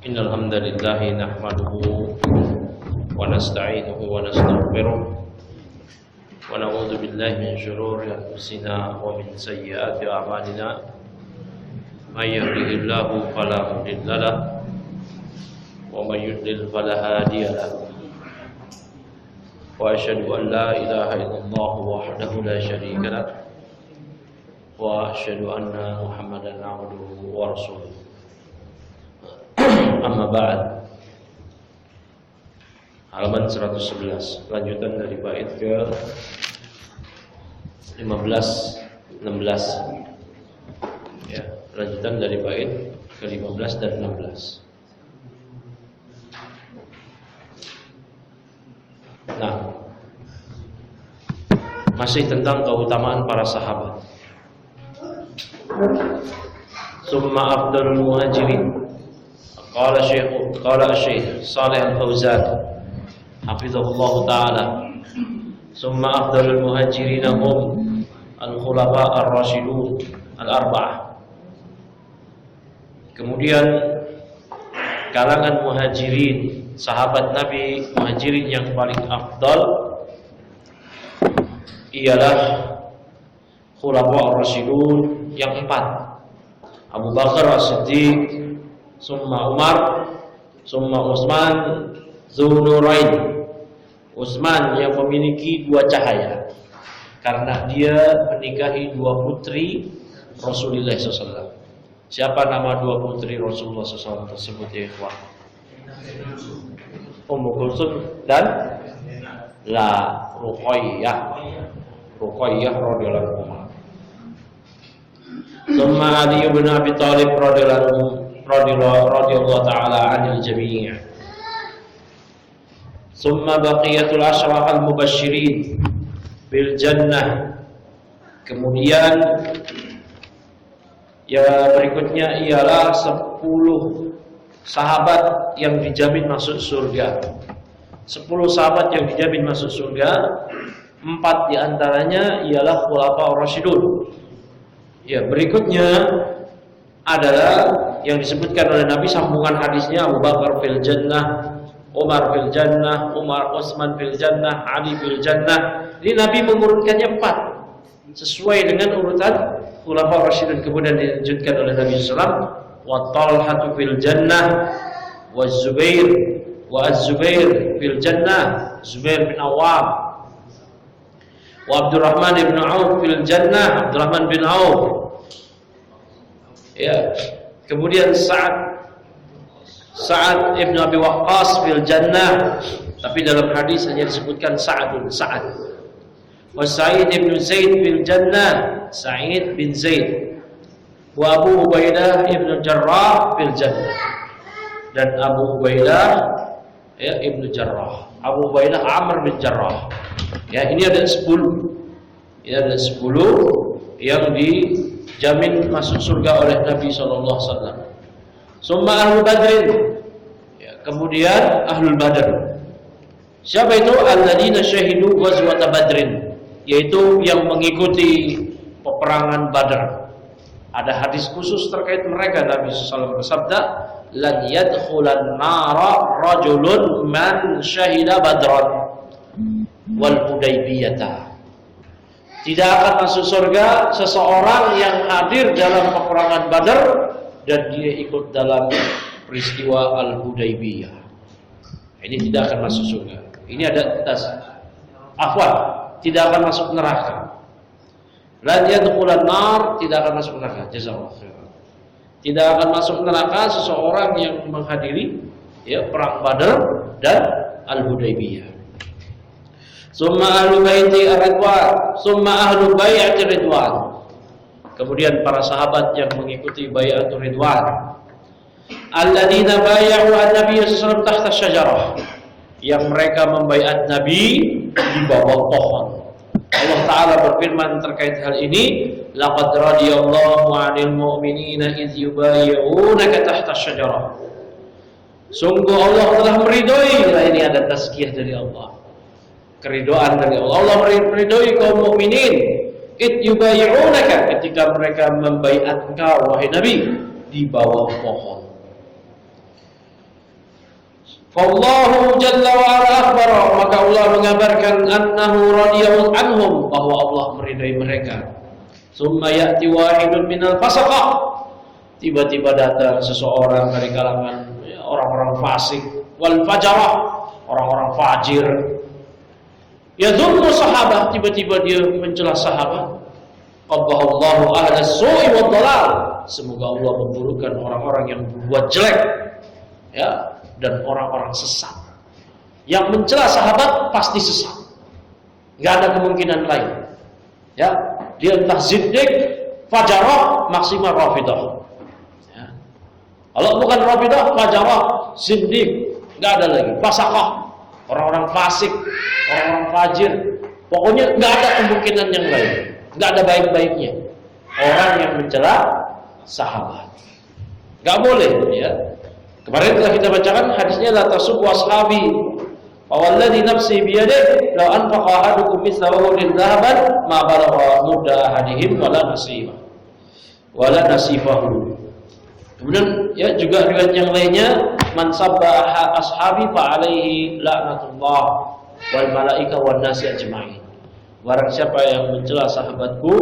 Innal hamdalillah nahmaduhu wa nasta'inuhu wa nastaghfiruh wa na'udzu billahi min shururi anfusina wa min sayyiati a'malina may yahdihillahu fala mudilla lahu wa may yudlil fala hadiya lahu wa asyhadu an la ilaha illallah wahdahu la syarika lahu wa asyhadu anna Muhammadan 'abduhu wa rasuluh. Amma ba'd. Halaman 111, lanjutan dari bait ke 15 16. Ya, lanjutan dari bait ke 15 dan 16. Nah, masih tentang keutamaan para sahabat. Summa afdalul muhajirin. Qala Syekh Shalih Al-Fauzan hafizahullah taala, summa afdalul muhajirin hum al-khulafa ar-rasyidun al-arba'ah. Kemudian kalangan muhajirin, sahabat Nabi muhajirin yang paling afdal ialah khulafa ar-rasyidun yang 4. Abu Bakar As-Siddiq, summa Umar, summa Utsman Dzunurain. Utsman yang memiliki 2 cahaya karena dia menikahi 2 putri Rasulullah SAW. Siapa nama 2 putri Rasulullah SAW tersebut ya ikhwan? Ummu Kulsum dan Ruqayyah radhiyallahu anha. Summa Ali bin Abi Thalib radhiyallahu ta'ala anil jami'. Summa baqiyatul asyrah al-mubasysyirin bil jannah. Kemudian ya berikutnya ialah 10 sahabat yang dijamin masuk surga. 10 sahabat yang dijamin masuk surga, 4 diantaranya ialah khulafa ar-rasyidun. Ya, berikutnya adalah yang disebutkan oleh Nabi, sambungan hadisnya: Abu Bakar fil jannah, Umar fil jannah, Utsman fil jannah, Ali fil jannah. Ini Nabi mengurutkannya 4 sesuai dengan urutan khulafa rasyidun. Kemudian dilanjutkan oleh Nabi sallallahu alaihi wasallam, wa Talhatu fil jannah, wa Az-Zubair fil jannah, Zubair bin Awwam, wa Abdurrahman bin Auf fil jannah, Abdurrahman bin Auf. Ya, kemudian Sa'ad ibn Abi Waqqas fil jannah, tapi dalam hadis hanya disebutkan Sa'ad. Wa Sa'id ibn Zaid fil jannah, Sa'id bin Zaid. Wa Abu Ubaidah ibn Jarrah fil jannah, dan Abu Ubaidah ya ibn Jarrah, Abu Ubaidah Amr bin Jarrah. Ya, ini ada 10. Ya, ada 10 yang dijamin masuk surga oleh Nabi sallallahu alaihi wasallam. Summa ahlul badrin. Ya, kemudian ahlul badr. Siapa itu? Alladzina syahidu ghazwat badrin, yaitu yang mengikuti peperangan Badar. Ada hadis khusus terkait mereka. Nabi sallallahu alaihi wasallam bersabda, lan yadkhulan nara rajulun man syahida badran wal Hudaybiyah. Tidak akan masuk surga seseorang yang hadir dalam peperangan Badar dan dia ikut dalam peristiwa Al-Hudaybiyah. Ini tidak akan masuk surga. Ini ada tidak akan masuk neraka. La yadkhulan nar, tidak akan masuk neraka. Jazakallahu khairan. Tidak akan masuk neraka seseorang yang menghadiri ya perang Badar dan Al-Hudaybiyah. Summa ahlu baiti ar-ridwan, summa ahlu bai'ati ridwan. Kemudian para sahabat yang mengikuti bai'atul ridwan. Alladzina bai'u an-nabiy sallallahu alaihi wasallam tahta syajarah, yang mereka membaiat Nabi di bawah pohon. Allah Ta'ala berfirman terkait hal ini, laqad radiyallahu 'anil mu'minina idz yubayyi'unaka tahta syajarah. Sungguh Allah telah meridhoi. Ini ada tazkiyah dari Allah, keridhaan dari Allah. Allah meridhoi kaum mukminin id yubayyi'unaka, ketika mereka membaiat engkau wahai Nabi di bawah pohon. Fallahu jalla wa ala akhbar, maka Allah mengabarkan annahu radiyallahu anhum, bahwa Allah meridai mereka. Summa ya'ti wahidun minal fasaqah, tiba-tiba datang seseorang dari kalangan orang-orang fasik, wal fajarah, orang-orang fajir. Yadhummu sahabat, tiba-tiba dia mencela sahabat. Qabbahallahu ahla su'i wad dalal, semoga Allah memburukan orang-orang yang berbuat jelek, ya, dan orang-orang sesat. Yang mencela sahabat pasti sesat, nggak ada kemungkinan lain. Ya, dia entah zindiq, fajarah, maksimal rafidah. Ya. Kalau bukan rafidah, fajarah, zindiq, nggak ada lagi. Fasaqah, orang-orang fasik, orang-orang fajir. Pokoknya nggak ada kemungkinan yang lain, nggak ada baik-baiknya orang yang mencela sahabat. Nggak boleh, ya. Kemarin telah kita bacakan hadisnya, la tasubbu ashabi walladzi nafsi biyadihi law anfaqa ahadukum mithla uhudin dhahaban ma balagha mudda ahadihim wala nasifahu. Kemudian ya juga riwayat yang lainnya, man sabba ashabi fa alaihi la'natullah wal malaika wan nasi ajmain. Barang siapa yang mencela sahabatku,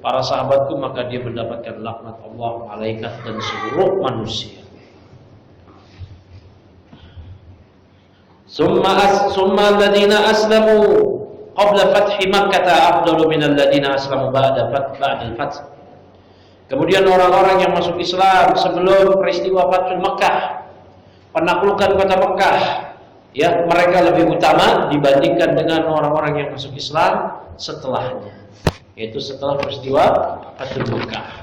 para sahabatku, maka dia mendapatkan laknat Allah, malaikat dan seluruh manusia. Summa alladhina aslamu qabla fathi Makkah afdalu min alladhina aslamu ba'da al-fath. Kemudian orang-orang yang masuk Islam sebelum peristiwa Fathul Makkah, penaklukan kota Makkah, ya, mereka lebih utama dibandingkan dengan orang-orang yang masuk Islam setelahnya, yaitu setelah peristiwa Fathul Makkah.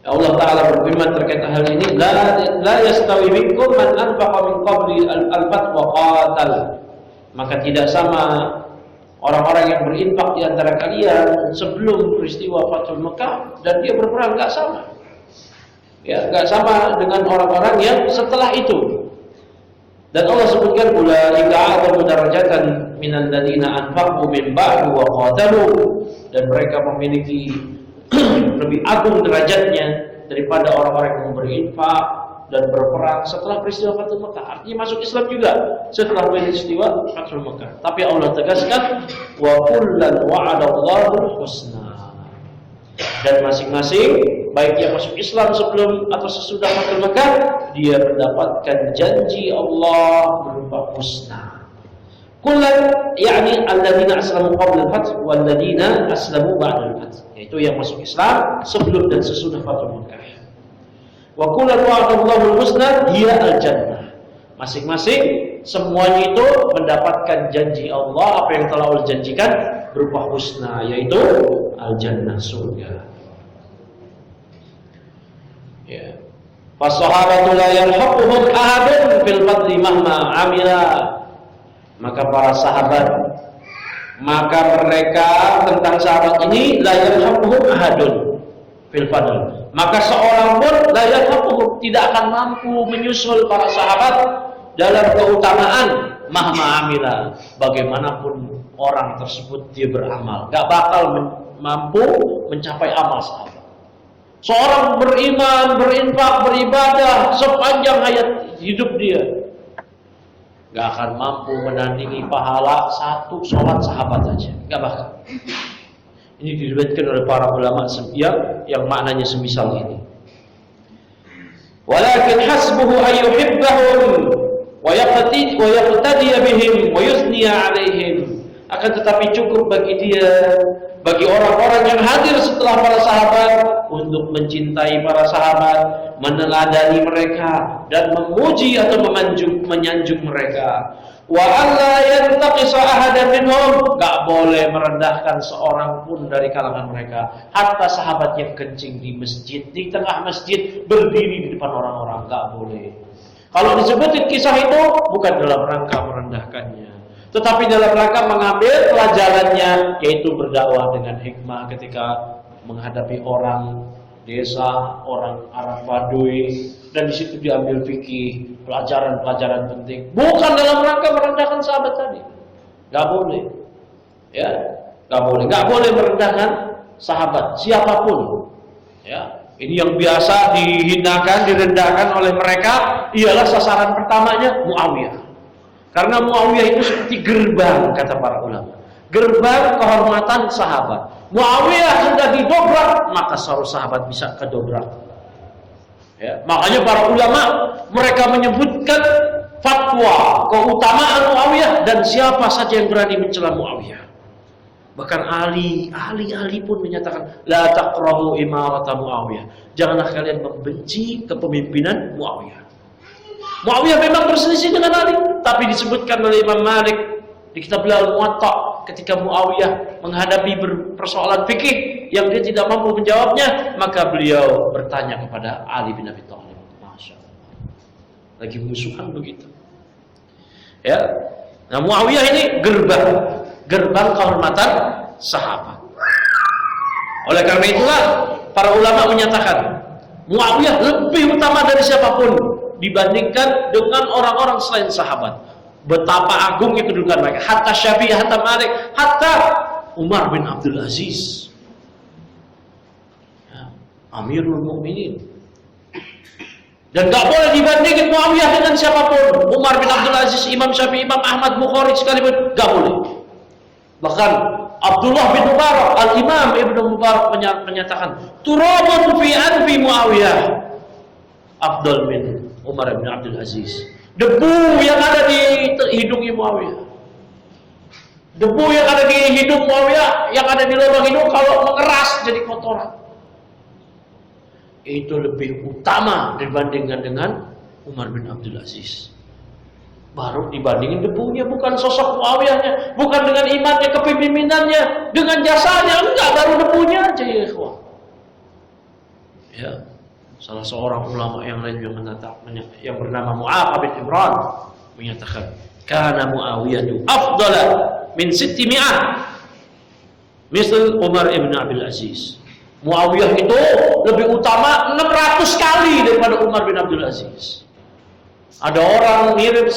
Allah Ta'ala berfirman terkait hal ini, la yastawi minkum man anfaqa min qabli al-fath wa qatal. Maka tidak sama orang-orang yang berinfak di antara kalian sebelum peristiwa Fathul Makkah dan dia berperang, enggak sama. Ya, enggak sama dengan orang-orang yang setelah itu. Dan Allah sebutkan, ulaika a'zamu darajatan minal ladzina anfaqu min ba'du wa qatalu, dan mereka memiliki lebih agung derajatnya daripada orang-orang yang berinfak dan berperang setelah peristiwa Fathul Makkah. Artinya masuk Islam juga setelah peristiwa Fathul Makkah. Tapi Allah tegaskan, wa kullan wa'adallahu husna. Dan masing-masing, baik yang masuk Islam sebelum atau sesudah Fathul Makkah, dia mendapatkan janji Allah berupa husna. Kullan yakni alladzina aslamu qabla al-fath wal ladzina aslamu ba'da al-fath, yaitu yang masuk Islam sebelum dan sesudah Fathul Makkah. Wa kullan wa'adallahu al-husna hiya al-jannah. Masing-masing semuanya itu mendapatkan janji Allah, apa yang telah Allah janjikan berupa husna, yaitu al-jannah, surga. Ya. Fasahabatu la yalhaquhum ahadun fil fadli mahma amila. Maka para sahabat, maka mereka tentang sahabat ini la yalhaquhum ahadun fil fadl. Maka seorang pun la yalhaquhum, tidak akan mampu menyusul para sahabat dalam keutamaan mahma amila. Bagaimanapun orang tersebut dia beramal, gak bakal mampu mencapai amal sahabat. Seorang beriman, berinfak, beribadah sepanjang hayat hidup dia, gak akan mampu menandingi pahala satu sholat sahabat saja, gak bakal. Ini diriwayatkan oleh para ulama yang maknanya semisal ini. Walakin hasbuhu ayyuhibbahum wa yaqtadiya bihim wa yusniya alaihim. Akan tetapi cukup bagi dia, bagi orang-orang yang hadir setelah para sahabat, untuk mencintai para sahabat, meneladani mereka, dan memuji atau menyanjung mereka. Wa alla yantaqisa ahadan minhum, gak boleh merendahkan seorang pun dari kalangan mereka. Hatta sahabat yang kencing di masjid, di tengah masjid, berdiri di depan orang-orang, gak boleh. Kalau disebutin kisah itu bukan dalam rangka merendahkannya, tetapi dalam rangka mengambil pelajarannya, yaitu berdakwah dengan hikmah ketika menghadapi orang desa, orang Arab Baduy, dan di situ diambil fikih, pelajaran-pelajaran penting. Bukan dalam rangka merendahkan sahabat tadi. Gak boleh. Ya, gak boleh. Gak boleh merendahkan sahabat siapapun. Ya, Ini yang biasa dihinakan, direndahkan oleh mereka ialah sasaran pertamanya Muawiyah. Karena Muawiyah itu seperti gerbang, kata para ulama. Gerbang kehormatan sahabat. Muawiyah sudah didobrak, maka seluruh sahabat bisa kedobrak. Ya, makanya para ulama mereka menyebutkan fatwa keutamaan Muawiyah dan siapa saja yang berani mencela Muawiyah. Bahkan ahli pun menyatakan la taqrabu imarata Muawiyah. Janganlah kalian membenci kepemimpinan Muawiyah. Muawiyah memang berselisih dengan Ali, tapi disebutkan oleh Imam Malik di kitab Al-Muwatta ketika Muawiyah menghadapi persoalan fikih yang dia tidak mampu menjawabnya, maka beliau bertanya kepada Ali bin Abi Thalib. Masya Allah. Lagi musuhan begitu. Ya. Nah, Muawiyah ini gerbang kehormatan sahabat. Oleh karena itulah para ulama menyatakan Muawiyah lebih utama dari siapapun dibandingkan dengan orang-orang selain sahabat. Betapa agung itu kedudukan mereka. Hatta Syafi'i, hatta Malik, hatta Umar bin Abdul Aziz, ya, Amirul Mukminin. Dan gak boleh dibandingkan Muawiyah dengan siapapun. Umar bin Abdul Aziz, Imam Syafi'i, Imam Ahmad, Bukhari sekalipun gak boleh. Bahkan Abdullah bin Mubarak, Al-Imam Ibnu Mubarak menyatakan turabun fi anfi Muawiyah afdal min Umar bin Abdul Aziz. Debu yang ada di hidungnya Muawiyah, debu yang ada di hidung Muawiyah, yang ada di lubang hidung, kalau mengeras jadi kotoran, itu lebih utama dibandingkan dengan Umar bin Abdul Aziz. Baru dibandingin debunya, bukan sosok Muawiyahnya, bukan dengan imannya, kepemimpinannya, dengan jasanya, enggak, baru debunya aja ya ikhwah. Ya, salah seorang ulama yang lain yang bernama Mu'adh bin Imran menyatakan, "Kana Muawiyah afdala min 600 misal Umar ibn Abdul Aziz." Muawiyah itu lebih utama 600 kali daripada Umar bin Abdul Aziz. Ada orang mirip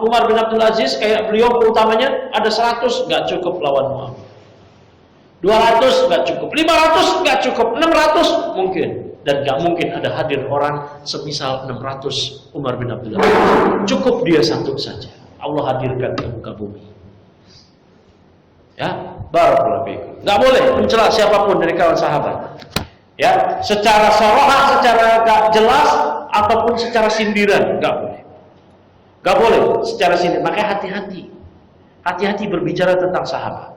Umar bin Abdul Aziz kayak beliau, keutamanya ada 100 nggak cukup lawan Muawiyah. 200 nggak cukup, 500 nggak cukup, 600 mungkin, dan nggak mungkin ada hadir orang semisal 600 Umar bin Abdul Aziz. Cukup dia satu saja, Allah hadirkan ke muka bumi. Ya, barakallahu fiikum. Nggak boleh mencela siapapun dari kawan sahabat. Ya, secara soroha, secara gak jelas, ataupun secara sindiran, nggak boleh. Nggak boleh secara sindiran. Makanya hati-hati berbicara tentang sahabat.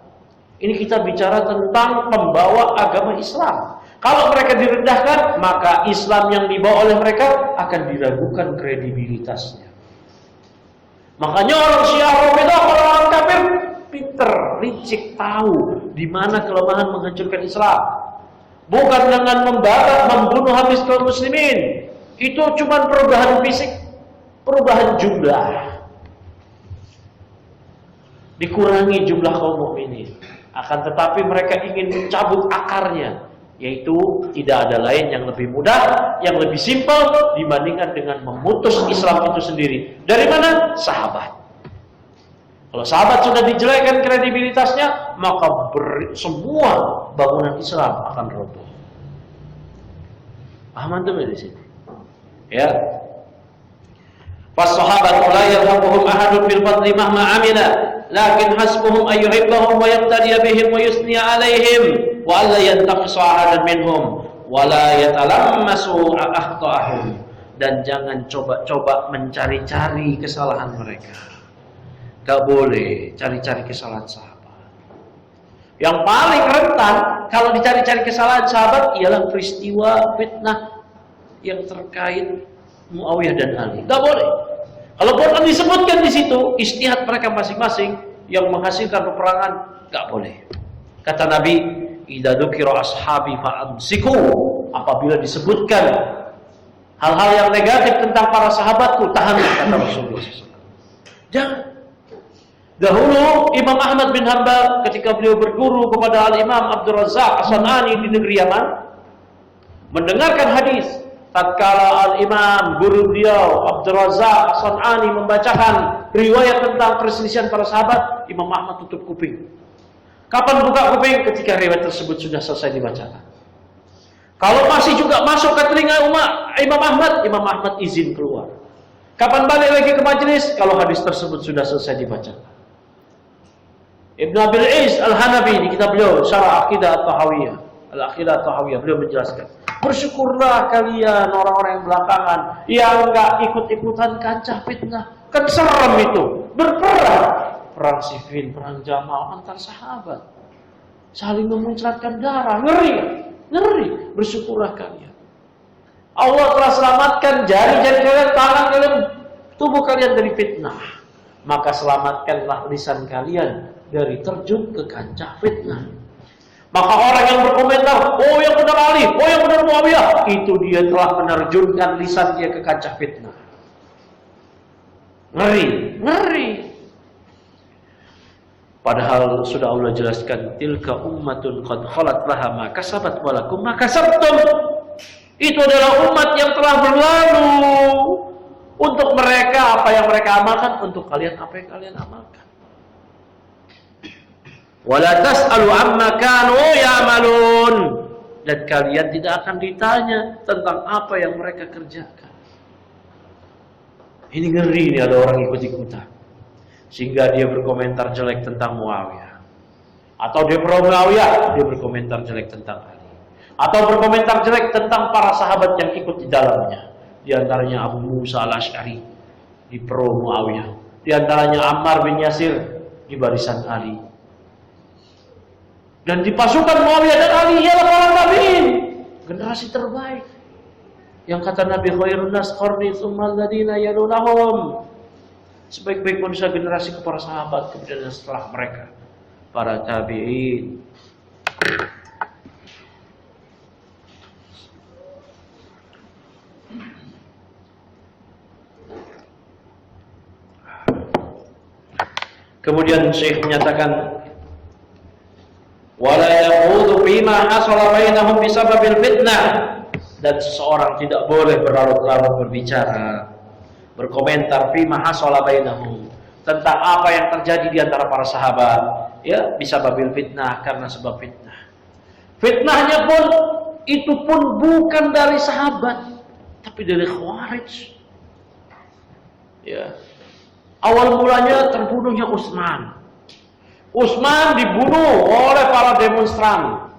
Ini kita bicara tentang pembawa agama Islam. Kalau mereka direndahkan, maka Islam yang dibawa oleh mereka akan diragukan kredibilitasnya. Makanya orang Syiah Rafidhah, orang kafir, pinter, licik, tahu di mana kelemahan menghancurkan Islam. Bukan dengan membakar, membunuh habis kaum muslimin. Itu cuma perubahan fisik, perubahan jumlah. Dikurangi jumlah kaum mukminin. Akan tetapi mereka ingin mencabut akarnya, yaitu tidak ada lain yang lebih mudah, yang lebih simpel dibandingkan dengan memutus Islam itu sendiri. Dari mana? Sahabat. Kalau sahabat sudah dijelekkan kredibilitasnya, maka semua bangunan Islam akan roboh. Paham antum di sini? Ya. Fas sahabat la yarhamuhum ahadun fil fadli mahma amila, lakin hasbuhum ay yuhibbahum wa yaqtadi bihim wa yusni alaihim wa alla yantaqisa ahadan minhum wa la yatalammasu akhta'ahum. Dan jangan coba-coba mencari-cari kesalahan mereka. Gak boleh cari-cari kesalahan sahabat. Yang paling rentan kalau dicari-cari kesalahan sahabat ialah peristiwa fitnah yang terkait Muawiyah dan Ali. Gak boleh. Kalau Quran disebutkan di situ ijtihad mereka masing-masing yang menghasilkan peperangan, gak boleh. Kata Nabi, "Idza dzukira ashabi fa'amsiku." Apabila disebutkan hal-hal yang negatif tentang para sahabatku, tahanlah, kata Rasulullah SAW. Jangan. Dahulu Imam Ahmad bin Hanbal ketika beliau berguru kepada Al-Imam Abdul Razzaq As-San'ani di negeri Yaman, mendengarkan hadis tatkala Al-Imam guru beliau Abdul Razzaq As-San'ani membacakan riwayat tentang perselisihan para sahabat, Imam Ahmad tutup kuping. Kapan buka kuping? Ketika riwayat tersebut sudah selesai dibacakan. Kalau masih juga masuk ke telinga Imam Ahmad izin keluar. Kapan balik lagi ke majelis? Kalau hadis tersebut sudah selesai dibacakan. Ibn Abil Is Al-Hanafi di kitab beliau Syarah Aqidah At-Tahawiyah, Al-Aqidah At-Tahawiyah, beliau menjelaskan, bersyukurlah kalian orang-orang yang belakangan yang enggak ikut-ikutan kancah fitnah. Kan serem itu, berperang, perang sifil, perang Jamal antar sahabat, saling memuncratkan darah, ngeri. Bersyukurlah kalian. Allah telah selamatkan jari-jari kalian, tangan kalian, tubuh kalian dari fitnah. Maka selamatkanlah lisan kalian dari terjun ke kancah fitnah. Maka orang yang berkomentar, oh yang benar Ali, oh yang benar Muawiyah, itu dia telah menerjunkan lisan dia ke kancah fitnah. Ngeri. Padahal sudah Allah jelaskan, tilka ummatun qad khalat laha ma kasabat wa lakum ma kasabtum. Itu adalah umat yang telah berlalu. Untuk mereka apa yang mereka amalkan, untuk kalian apa yang kalian amalkan. Wala tas'alu amma kanu ya'malun. Dan kalian tidak akan ditanya tentang apa yang mereka kerjakan. Ini ngeri nih, ada orang ikut-ikutan. Sehingga dia berkomentar jelek tentang Muawiyah. Atau dia pro Muawiyah, dia berkomentar jelek tentang Ali. Atau berkomentar jelek tentang para sahabat yang ikut di dalamnya. Di antaranya Abu Musa Al-Asy'ari di pro Muawiyah. Di antaranya Ammar bin Yasir di barisan Ali. Dan di pasukan Muawiyah dan Ali ialah para tabi'in, generasi terbaik. Yang kata Nabi, khairun nas qarni tsummal ladina yalunahum. Sebaik-baik manusia generasi para sahabat, kemudian setelah mereka para tabi'in. Kemudian Syekh menyatakan, wala yaqudu bima hasala bainahum bisababil fitnah, dan seseorang tidak boleh berlarut-larut berbicara, berkomentar bima hasala bainahum, tentang apa yang terjadi di antara para sahabat, ya, bisababil fitnah, karena sebab fitnah. Fitnahnya pun itu pun bukan dari sahabat, tapi dari Khawarij. Ya. Awal mulanya terbunuhnya Utsman. Utsman dibunuh oleh para demonstran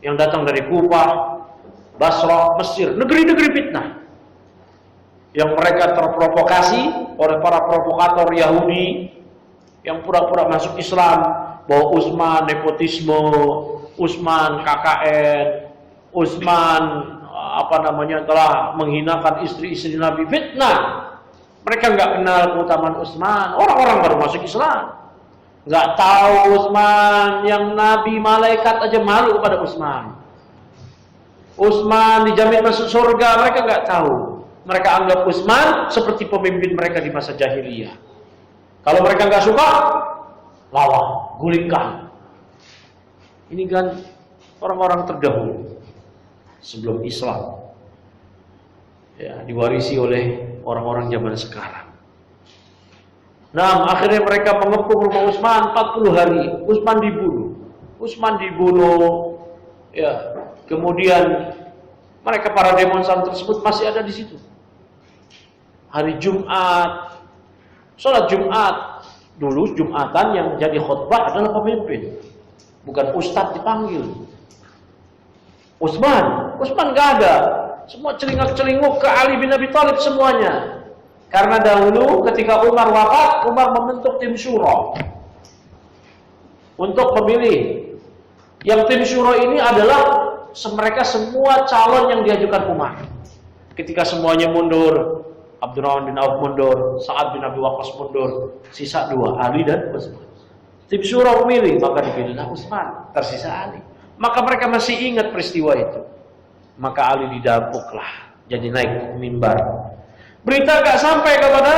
yang datang dari Kufah, Basrah, Mesir, negeri-negeri fitnah. Yang mereka terprovokasi oleh para provokator Yahudi yang pura-pura masuk Islam, bahwa Utsman nepotisme, Utsman KKN, Utsman telah menghinakan istri-istri Nabi, fitnah. Mereka nggak kenal keutamaan Utsman. Orang-orang baru masuk Islam, nggak tahu Utsman yang Nabi malaikat aja malu kepada Utsman. Utsman dijamin masuk surga, mereka nggak tahu. Mereka anggap Utsman seperti pemimpin mereka di masa jahiliyah. Kalau mereka nggak suka, lawan, gulingkan. Ini kan orang-orang terdahulu sebelum Islam, ya, diwarisi oleh orang-orang zaman sekarang. Nah, akhirnya mereka mengepung rumah Utsman 40 hari. Utsman dibunuh. Ya, kemudian mereka para demonstran tersebut masih ada di situ. Hari Jumat, sholat Jumat. Dulu Jumatan yang jadi khutbah adalah pemimpin, bukan ustadz dipanggil. Utsman nggak ada. Semua celingak-celinguk ke Ali bin Abi Thalib semuanya. Karena dahulu ketika Umar wafat, Umar membentuk tim syuro untuk memilih. Yang tim syuro ini adalah mereka semua calon yang diajukan Umar. Ketika semuanya mundur, Abdurrahman bin Auf mundur, Sa'ad bin Abi Waqqas mundur, sisa 2, Ali dan Utsman. Tim syuro memilih, maka dipilihlah Utsman, tersisa Ali. Maka mereka masih ingat peristiwa itu. Maka Ali didapuklah, jadi naik ke mimbar. Berita gak sampai kepada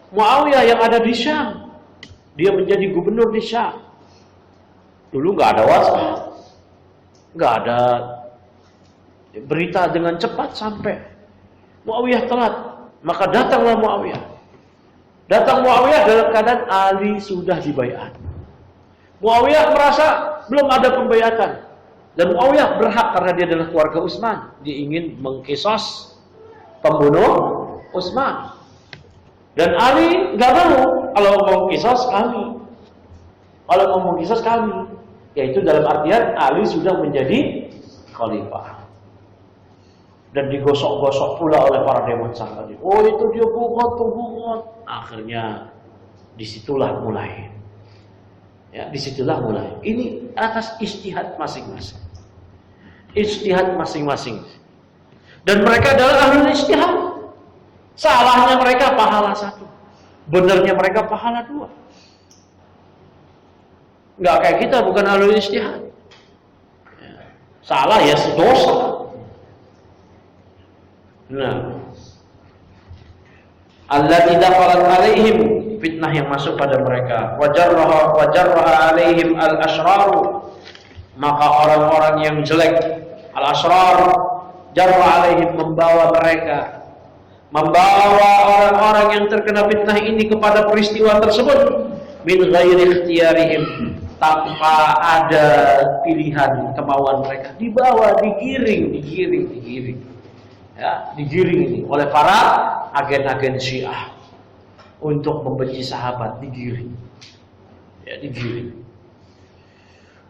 Muawiyah yang ada di Syam. Dia menjadi gubernur di Syam. Dulu gak ada WhatsApp, gak ada berita dengan cepat sampai. Muawiyah telat, maka datanglah Muawiyah. Datang Muawiyah dalam keadaan Ali sudah dibaiat. Muawiyah merasa belum ada pembaiatan. Dan Muawiyah berhak karena dia adalah keluarga Utsman. Dia ingin mengkisos pembunuh Utsman. Dan Ali nggak mau. Kalau mau kisos kami. Kalau mau kisos kami. Yaitu dalam artian Ali sudah menjadi khalifah. Dan digosok-gosok pula oleh para demonstran tadi. Oh itu dia bukan. Akhirnya disitulah mulai. Ya, disitulah mulai. Ini atas ijtihad masing-masing. Ijtihad masing-masing. Dan mereka adalah ahli ijtihad. Salahnya mereka pahala 1. Benarnya mereka pahala 2. Enggak kayak kita, bukan ahli ijtihad. Ya. Salah ya sedosa. Nah, allati dakhalat alaihim, fitnah yang masuk pada mereka. Wajarraha alaihim al-ashrar, maka orang-orang yang jelek, al-ashrar, jarra alaihim, membawa mereka, membawa orang-orang yang terkena fitnah ini kepada peristiwa tersebut min ghairi ikhtiyarihim, tanpa ada pilihan kemauan mereka, dibawa, digiring. Ya, digiring ini oleh para agen-agen Syiah untuk membenci sahabat, digiring. Ya, digiring.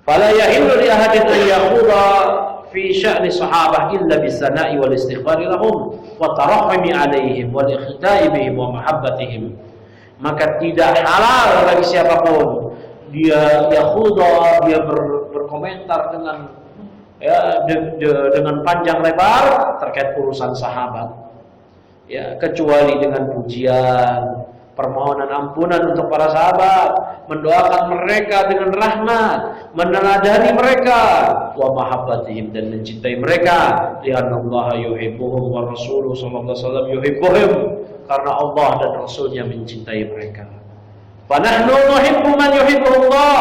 Fala yahillu li ahadin an yakhudha fi sya'ni sahabah illa bis-sana'i wal istighfari lahum wa tarahhumi 'alaihim wal ikhta'i bihim wa mahabbatihim. Maka tidak halal bagi siapapun dia yakhudha, dia berkomentar dengan dengan panjang lebar terkait urusan sahabat, ya, kecuali dengan pujian, permohonan ampunan untuk para sahabat, mendoakan mereka dengan rahmat, meneladani mereka, wa mahabbatihim, dan mencintai mereka, li'annallaha yuhibbuhum wa rasuluhu sallallahu alaihi wasallam yuhibbuhum, karena Allah dan Rasulnya mencintai mereka. Fa nahnu nuhibbu man yuhibbuhullah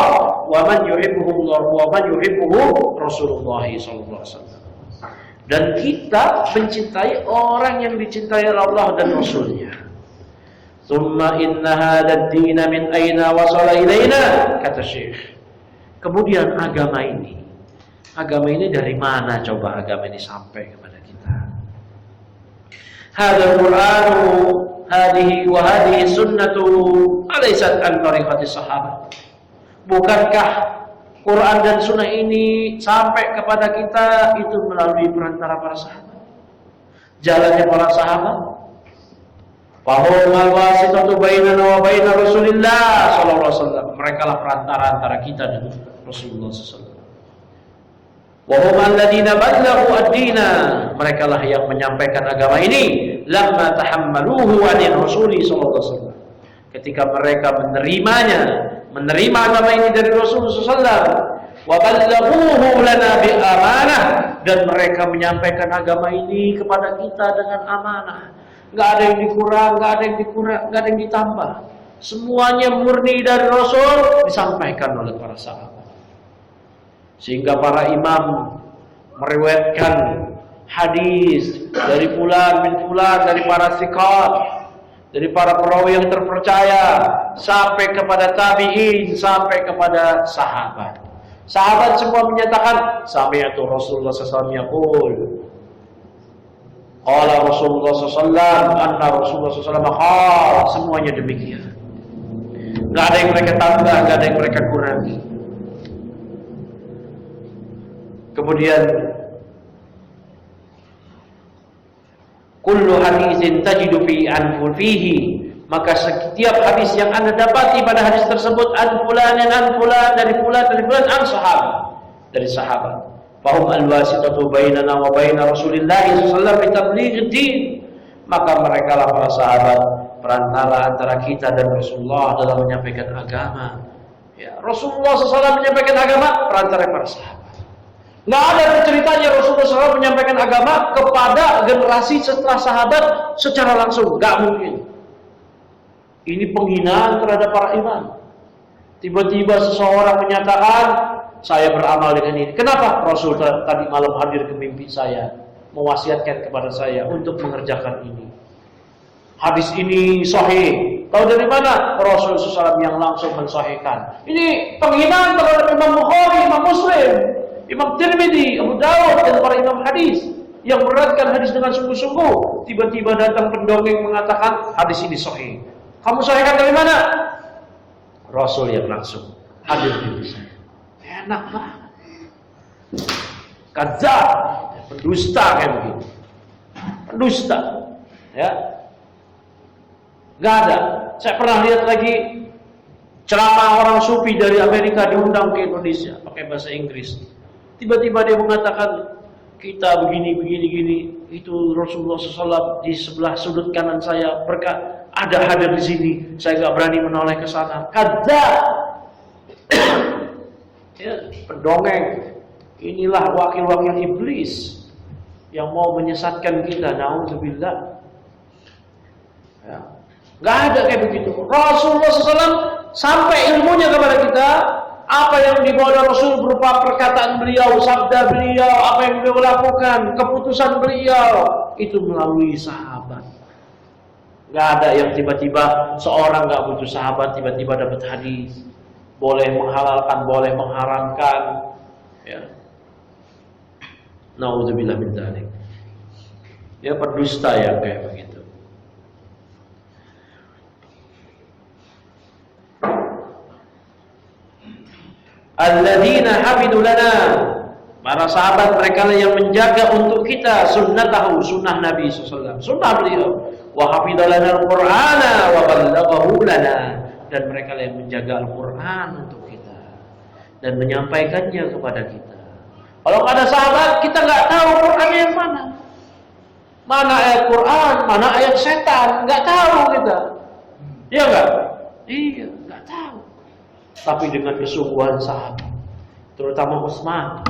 wa man yuhibbuhullah wa man yuhibbuhu Rasulullah sallallahu alaihi wasallam. Dan kita mencintai orang yang dicintai oleh Allah dan Rasulnya. Tsumma inna hadzal din min aina wasala ilaina, kata Syekh. Kemudian agama ini dari mana coba agama ini sampai kepada kita? Hadzal Qur'anu hadhihi wa hadhihi sunnatu alaysat an tariqati sahabat. Bukankah Quran dan sunnah ini sampai kepada kita itu melalui perantara para sahabat, jalannya para sahabat? Fahum al-wasitatu bainana wa baina Rasulillah sallallahu alaihi wasallam. Mereka lah perantara antara kita dan Rasulullah sallallahu alaihi wasallam. Wa hum alladziina ballaghu ad-dina. Mereka lah yang menyampaikan agama ini lamma tahammaluhu 'anil Rasuli sallallahu alaihi wasallam. Ketika mereka menerima agama ini dari Rasulullah sallallahu alaihi wasallam, wa ballaghuhu lana bi amanah, dan mereka menyampaikan agama ini kepada kita dengan amanah. Enggak ada yang dikurang, enggak ada yang ditambah. Semuanya murni dari Rasul disampaikan oleh para sahabat. Sehingga para imam meriwayatkan hadis dari fulan bin fulan, dari para thiqat, dari para perawi yang terpercaya, sampai kepada tabi'in, sampai kepada sahabat. Sahabat semua menyatakan sami'tu Rasulullah sallallahu alaihi wasallam yaqul, qala Rasulullah sallallahu alaihi wasallam, anna Rasulullah sallallahu alaihi wasallam, semuanya demikian. Enggak ada yang mereka tambah, enggak ada yang mereka kurangi. Kemudian kullu hadisin tajidu fi anfufihi, maka setiap hadis yang Anda dapati pada hadis tersebut an fulan dari fulan an sahabat, dari sahabat. Fahum al-wasitatu bainana wa baina Rasulillah sallallahu alaihi wasallam bi tabligh din, maka mereka lah para sahabat, perantara antara kita dan Rasulullah dalam menyampaikan agama. Ya, Rasulullah SAW menyampaikan agama perantara para sahabat. Nggak ada ceritanya Rasulullah SAW menyampaikan agama kepada generasi setelah sahabat secara langsung. Nggak mungkin. Ini penghinaan terhadap para imam. Tiba-tiba seseorang menyatakan, saya beramal dengan ini. Kenapa? Rasul tadi malam hadir ke mimpi saya, mewasiatkan kepada saya untuk mengerjakan ini. Hadis ini sahih. Tahu dari mana? Rasul SAW yang langsung mensahihkan. Ini penghinaan terhadap Imam Bukhari, Imam Muslim. Imam Tirmidzi, Abu Dawud, dan para imam hadis yang beratkan hadis dengan sungguh-sungguh. Tiba-tiba datang pendongeng mengatakan hadis ini sahih. Kamu sahihkan dari mana? Rasul yang langsung hadir di sana. Enak banget. Kadzab, pendusta kayak begitu. Pendusta, ya. Gak ada. Saya pernah lihat lagi ceramah orang sufi dari Amerika diundang ke Indonesia pakai bahasa Inggris. Tiba-tiba dia mengatakan kita begini. Itu Rasulullah SAW di sebelah sudut kanan saya ada hadir di sini. Saya nggak berani menoleh ke sana. Kadzab. Ya, pendongeng. Inilah wakil-wakil iblis yang mau menyesatkan kita. Nauzubillah. Ya. Nggak ada kayak begitu. Rasulullah SAW sampai ilmunya kepada kita. Apa yang dibawa dari Rasul berupa perkataan beliau, sabda beliau, apa yang beliau lakukan, keputusan beliau, itu melalui sahabat. Gak ada yang tiba-tiba seorang gak butuh sahabat tiba-tiba dapat hadis, boleh menghalalkan, boleh mengharamkan. Ya. Nauzubillah min dzalik. Ya, pendusta ya kayak begitu. Alladzina hafidu lana, para sahabat mereka yang menjaga untuk kita sunnatahu, sunnah Nabi SAW, sunnah beliau. Wa hafidalana al-Qur'ana wa ballaghahu lana, dan mereka yang menjaga Al-Quran untuk kita dan menyampaikannya kepada kita. Kalau ada sahabat kita nggak tahu Quran yang mana ayat Quran, mana ayat setan, nggak tahu kita. Iya nggak? Iya, nggak tahu. Tapi dengan kesungguhan sahabat, terutama Utsman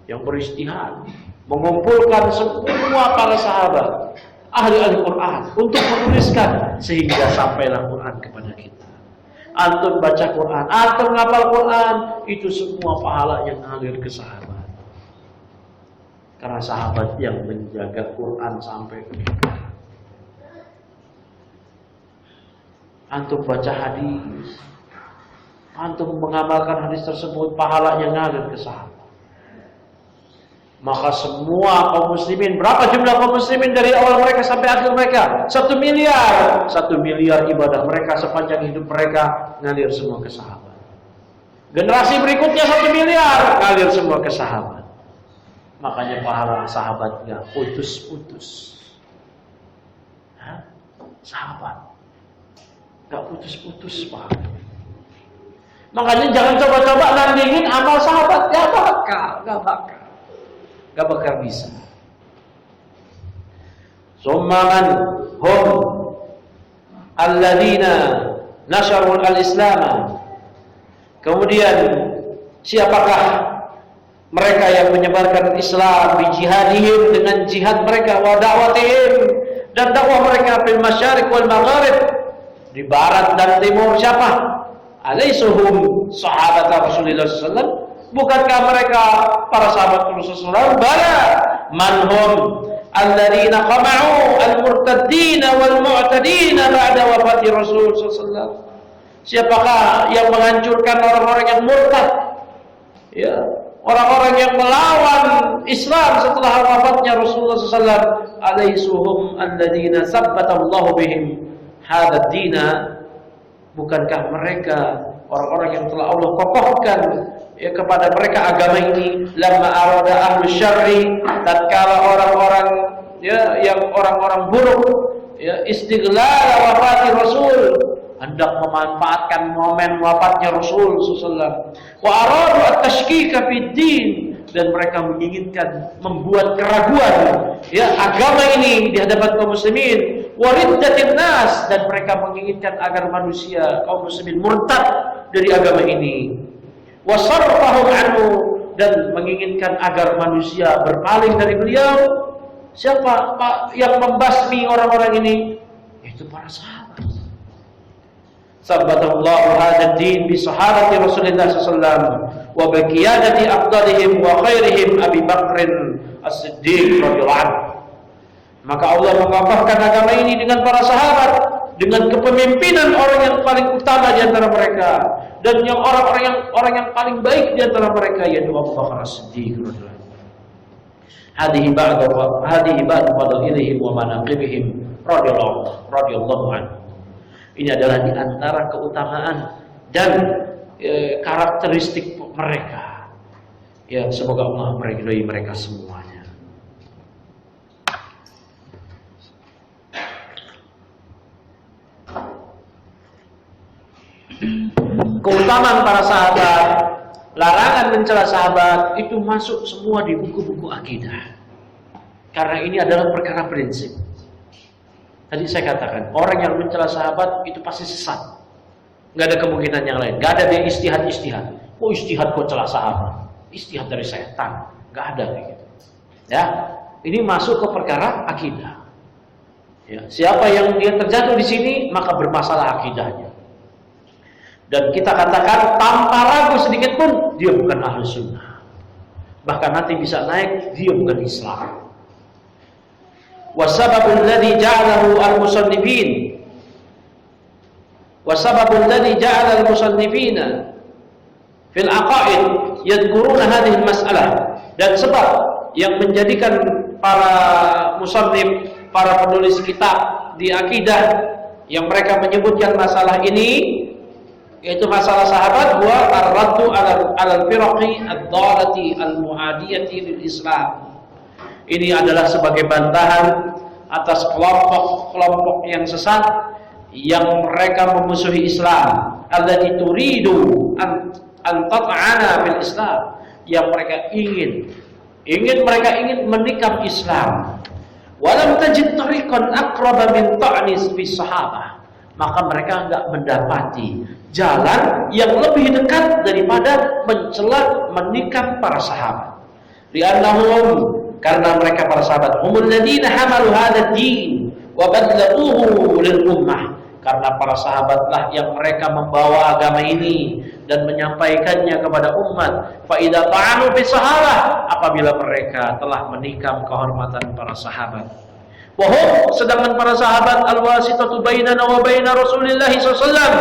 yang beristihad, mengumpulkan semua para sahabat ahli Al-Quran untuk menuliskan sehingga sampailah Quran kepada kita. Antum baca Quran, antum ngapal Quran, itu semua pahala yang ngalir ke sahabat. Karena sahabat yang menjaga Quran sampai ke kita. Antum baca hadis, antum mengamalkan hadis tersebut, pahalanya ngalir ke sahabat. Maka semua kaum muslimin, berapa jumlah kaum muslimin dari awal mereka sampai akhir mereka? 1 miliar. 1 miliar ibadah mereka sepanjang hidup mereka ngalir semua ke sahabat. Generasi berikutnya 1 miliar ngalir semua ke sahabat. Makanya pahala sahabat gak putus-putus. Sahabat gak putus-putus, Pak. Makanya jangan coba-coba nandingin amal sahabat, gak bakal bisa. Summan hum alladzina nasharul al-islam. Kemudian siapakah mereka yang menyebarkan Islam, bijihadihim, dengan jihad mereka, wa da'watihim, dan dakwah mereka fil masyariq wal magharib, di barat dan timur. Siapa? Alaisuhum sahabat Rasulullah SAW. Bukankah mereka para sahabat Rasulullah SAW? Bala manhum alladzina qama'u al-murtaddina wal mu'tadina ba'da wafati Rasul SAW. Siapakah yang menghancurkan orang-orang yang murtad? Ya, orang-orang yang melawan Islam setelah wafatnya Rasulullah SAW. Alaisuhum alladzina sabbatallahu bihim hadad dina. Bukankah mereka orang-orang yang telah Allah kokohkan ya kepada mereka agama ini? Lamma arada ahlu syarri, tatkala orang-orang ya yang orang-orang buruk ya istighlal wafati Rasul, hendak memanfaatkan momen wafatnya Rasul sallallahu, wa aradu at-tashkika fid din, dan mereka menginginkan membuat keraguan ya agama ini di hadapan kaum muslimin, wariddatin nas, dan mereka menginginkan agar manusia kaum muslimin murtad dari agama ini, wasarfahum anhu, dan menginginkan agar manusia berpaling dari beliau. Siapa yang membasmi orang-orang ini? Itu para sahabat. Sabbatallahu hadzal din bi sahabati Rasulillah sallallahu alaihi wasallam wa bi qiyadati afdalihim wa khairihim Abi Bakr As-Siddiq radhiyallahu anhu. Maka Allah mengokohkan agama ini dengan para sahabat, dengan kepemimpinan orang yang paling utama di antara mereka, dan yang orang yang paling baik di antara mereka yaitu Abu Bakar As-Siddiq radhiyallahu anhu. Hadhihi ba'du fadailihim wa manaqibihim radhiyallahu anhu. Ini adalah di antara keutamaan dan karakteristik mereka. Ya, semoga Allah meridhai mereka semuanya. Keutamaan para sahabat, larangan mencela sahabat itu masuk semua di buku-buku akidah. Karena ini adalah perkara prinsip. Tadi saya katakan, orang yang mencela sahabat itu pasti sesat. Nggak ada kemungkinan yang lain. Nggak ada dia istihad. Oh, istihad kok celah sahabat. Istihad dari setan. Nggak ada kayak gitu. Ya, ini masuk ke perkara akidah. Ya, siapa yang dia terjatuh di sini maka bermasalah akidahnya. Dan kita katakan tanpa ragu sedikit pun dia bukan ahli sunnah. Bahkan nanti bisa naik dia bukan Islam. Wasababul ladzi ja'alahu al-musannifin al-musannifina fil aqaid yadhkuruna hadhihi al-mas'alah, dan sebab yang menjadikan para musannif, para penulis kitab di akidah yang mereka menyebutkan masalah ini, yaitu masalah sahabat, wa ar-raddu 'ala al-firaqi ad-dhalati al-mu'adiyati lil Islam. Ini adalah sebagai bantahan atas kelompok-kelompok yang sesat yang mereka memusuhi Islam. Allati turidu an tat'ana fil Islam, yang mereka ingin menikam Islam. Walam tajid tariqan aqraba min ta'nis bis sahabah, maka mereka enggak mendapati jalan yang lebih dekat daripada mencela menikam para sahabat. Li'annahum, karena mereka para sahabat, humul ladina hamalu hadzal din wa badla'uhu lil ummah, karena para sahabatlah yang mereka membawa agama ini dan menyampaikannya kepada umat. Fa idza ta'anu fi sahabah, apabila mereka telah menikam kehormatan para sahabat. Wa hum, sedangkan para sahabat al-wasitatu bainana wa baina Rasulillah sallallahu alaihi wasallam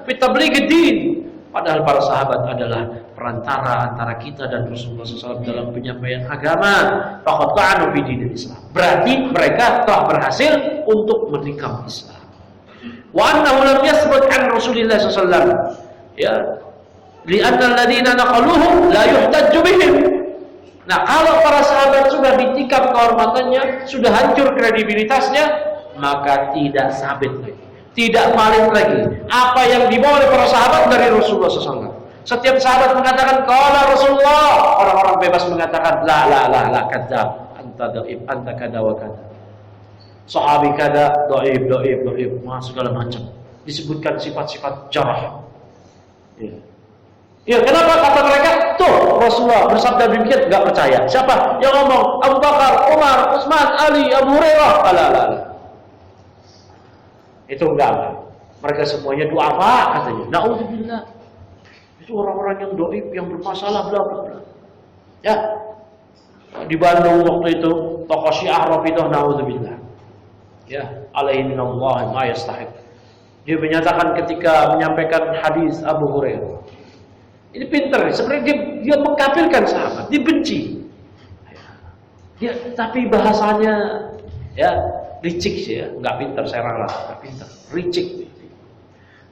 fi tabligh din, padahal para sahabat adalah perantara antara kita dan Rasulullah SAW dalam penyampaian agama. Faqad ta'anu fi dinil Islam, berarti mereka telah berhasil untuk menikam Islam. Wa annahu lam yasbut an Rasulillah SAW, ya, li'anna alladhina naqaluhu la yuhtajju bihim. Nah, kalau para sahabat sudah ditikam kehormatannya, sudah hancur kredibilitasnya, maka tidak sabit lagi, tidak valid lagi apa yang dibawa oleh para sahabat dari Rasulullah SAW. Setiap sahabat mengatakan qala Rasulullah, orang-orang bebas mengatakan la kadzab, anta dhaif, anta kada wa kada. Sahabi kada dhaif, segala macam. Disebutkan sifat-sifat jarah. Ya, kenapa kata mereka? Tuh, Rasulullah bersabda demikian, enggak percaya. Siapa yang ngomong? Abu Bakar, Umar, Utsman, Ali, Abu Hurairah. Itu enggak. Mereka semuanya du'afa katanya. Nauzubillah. Itu orang-orang yang dhaif, yang bermasalah bla bla bla. Ya. Di Bandung waktu itu tokoh Syiah Rafidhah, nauzubillah. Ya, alaihi minallah ma yastahiq. Dia menyatakan ketika menyampaikan hadis Abu Hurairah. Ini pintar, sebenarnya dia mengkafirkan sahabat, dibenci. Ya, tapi bahasanya ya licik sih ya, nggak pintar, saya ralat, nggak pintar, licik.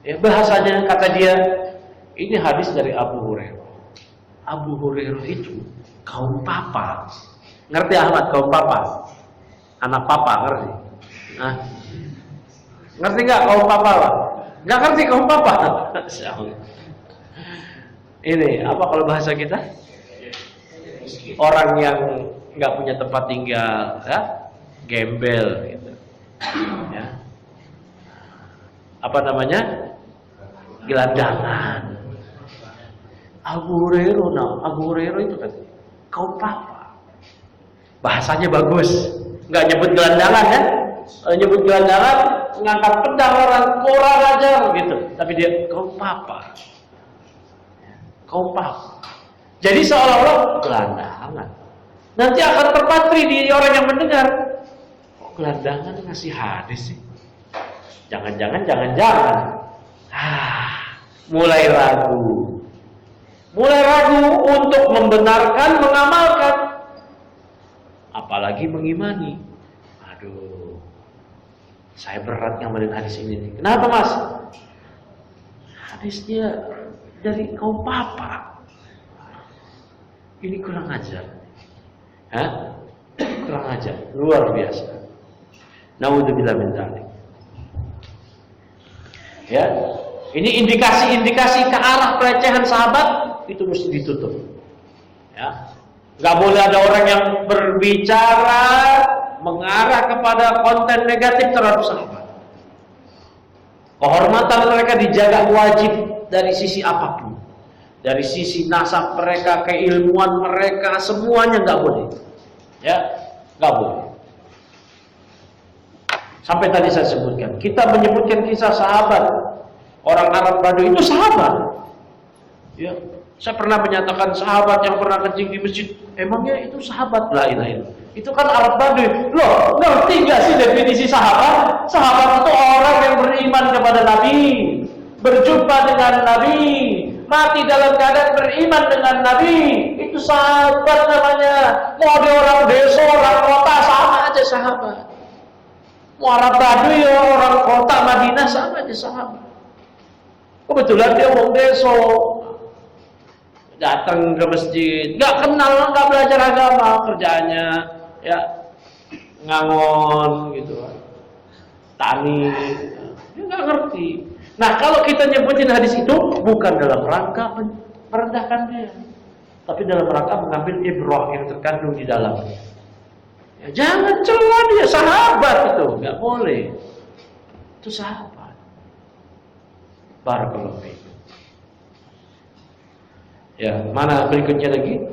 Ya, bahasanya kata dia, ini hadis dari Abu Hurairah. Abu Hurairah itu kaum papa, ngerti Ahmad, kaum papa, anak papa, ngerti? Nah, ngerti nggak kaum papa? Nggak ngerti kaum papa? Ini apa kalau bahasa kita? Orang yang nggak punya tempat tinggal, ya, gembel, gitu. Ya. Apa namanya? Gelandangan. Abu Hurairah itu kan kaum papa. Bahasanya bagus, nggak nyebut gelandangan ya? Nyebut gelandangan, ngangkat pedang orang kurang ajar gitu. Tapi dia kaum papa. Kaum papa. Jadi seolah-olah gelandangan. Nanti akan terpatri di orang yang mendengar. Kok gelandangan ngasih hadis sih? Jangan-jangan. mulai ragu. Mulai ragu untuk membenarkan, mengamalkan, apalagi mengimani. Aduh, saya berat ngamalin hadis ini. Kenapa, Mas? Hadisnya dari kaum papa. Ini kurang ajar. Hah? Kurang ajar, luar biasa. Naudzubillah min dzalik. Ya, ini indikasi-indikasi ke arah pelecehan sahabat itu mesti ditutup. Ya, nggak boleh ada orang yang berbicara mengarah kepada konten negatif terhadap sahabat. Kehormatan mereka dijaga wajib dari sisi apapun, dari sisi nasab mereka, keilmuan mereka, semuanya nggak boleh. Ya, nggak boleh. Sampai tadi saya sebutkan, kita menyebutkan kisah sahabat orang Arab Baduy itu sahabat. Ya, saya pernah menyatakan sahabat yang pernah kencing di masjid, emangnya itu sahabat? La ilaha illallah. Itu kan Arab Baduy. Loh, ngerti nggak sih definisi sahabat? Sahabat itu orang yang beriman kepada Nabi, berjumpa dengan Nabi, mati dalam keadaan beriman dengan Nabi. Itu sahabat namanya. Mau dia orang desa, orang kota, sama aja sahabat. Mau Arab Baduy, orang kota Madinah, sama aja sahabat. Kebetulan dia orang desa, datang ke masjid, nggak kenal, nggak belajar agama, kerjaannya ya ngangon gitu, tani, dia nggak ngerti. Nah, kalau kita nyebutin hadis itu bukan dalam rangka merendahkan dia, tapi dalam rangka mengambil ibrah yang terkandung di dalamnya. Ya, jangan cela dia, sahabat itu nggak boleh. Itu sahabat. Barakallahu fiik. Ya, mana berikutnya lagi?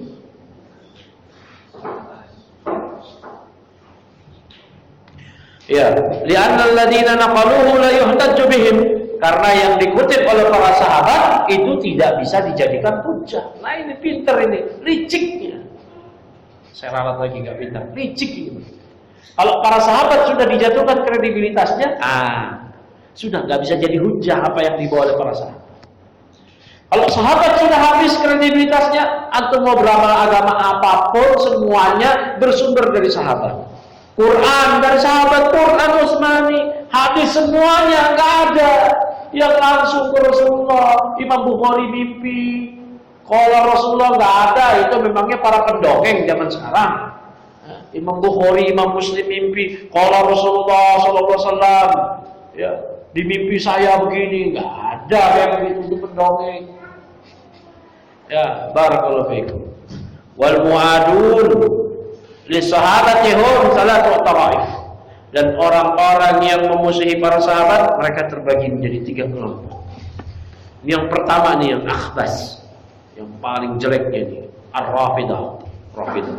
Ya, li'anna alladziina naqaluhu la yuhtajju bihim. Karena yang dikutip oleh para sahabat itu tidak bisa dijadikan hujjah. Nah, ini pinter ini, liciknya. Saya ralat lagi nggak pintar, licik ini. Kalau para sahabat sudah dijatuhkan kredibilitasnya, sudah nggak bisa jadi hujjah apa yang dibawa oleh para sahabat. Kalau sahabat sudah habis kredibilitasnya, antum mau beramal agama apapun semuanya bersumber dari sahabat. Quran dari sahabat, Quran Utsmani, hadis semuanya nggak ada yang langsung ke Rasulullah. Imam Bukhari mimpi, kalau Rasulullah nggak ada, itu memangnya para pendongeng zaman sekarang. Imam Bukhari, Imam Muslim mimpi, kalau Rasulullah SAW, ya di mimpi saya begini, nggak ada yang begitu, itu pendongeng. Ya, barakallahu fiikum. Wal mu'adun li sahabatihum salatu tawaif. Dan orang-orang yang memusuhi para sahabat, mereka terbagi menjadi 3 kelompok. Ini yang pertama nih, yang akhbas, yang paling jeleknya nih, ar-rafidah, rafidah.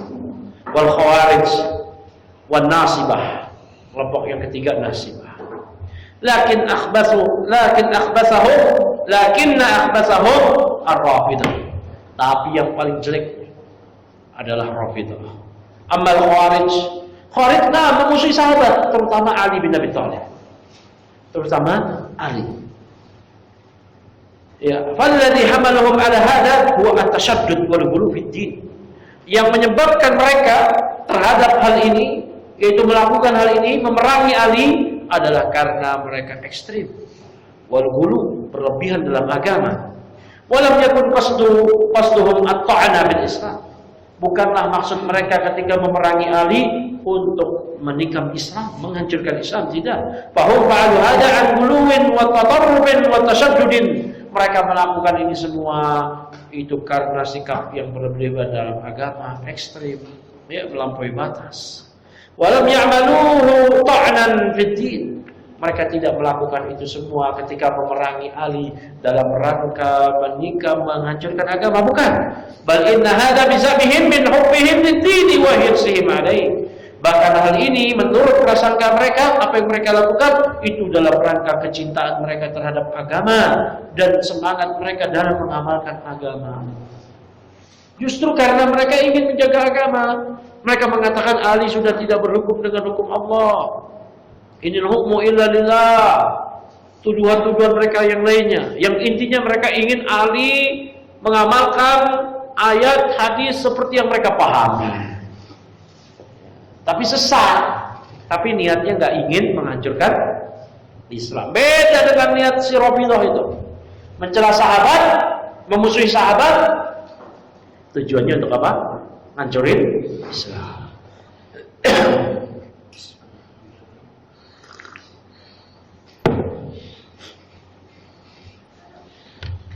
Wal khawarij, wan nasibah. Kelompok yang ketiga nasibah. Lakinna akhbasahum ar-rafidah. Tapi yang paling jelek adalah rafidah. Amal Khawarij memusuhi sahabat, terutama Ali bin Abi Thalib. Terutama Ali. Ya, falladhi hamalahum ala hadha huwa at-tashaddud wal ghulu fid din. Yang menyebabkan mereka terhadap hal ini, yaitu melakukan hal ini, memerangi Ali, adalah karena mereka ekstrim. Wal ghulu, berlebihan dalam agama. Walam yakun qasduhum at-ta'ana bil Islam. Bukanlah maksud mereka ketika memerangi Ali untuk menikam Islam, menghancurkan Islam, tidak. Fahum fa'alu hada an ghuluwin wa tatarrubin wa tashaddudin. Mereka melakukan ini semua itu karena sikap yang berlebihan dalam agama, ekstrim, ya, melampaui batas. Walam ya'maluhu ta'nan fid din. Mereka tidak melakukan itu semua ketika memerangi Ali dalam rangka menikam, menghancurkan agama, bukan. Bal inna hadza bisabihim min hubbihim lid-din wa hirsihim alaihi. Bahkan hal ini menurut prasangka mereka, apa yang mereka lakukan itu dalam rangka kecintaan mereka terhadap agama dan semangat mereka dalam mengamalkan agama. Justru karena mereka ingin menjaga agama, mereka mengatakan Ali sudah tidak berhukum dengan hukum Allah. Inil hukmu illa lillah. tuduhan-tuduhan mereka yang lainnya, yang intinya mereka ingin Ali mengamalkan ayat hadis seperti yang mereka pahami. Tapi sesat. Tapi niatnya nggak ingin menghancurkan Islam. Beda dengan niat si Rafidhah itu. Mencela sahabat, memusuhi sahabat. Tujuannya untuk apa? Ngancurin Islam.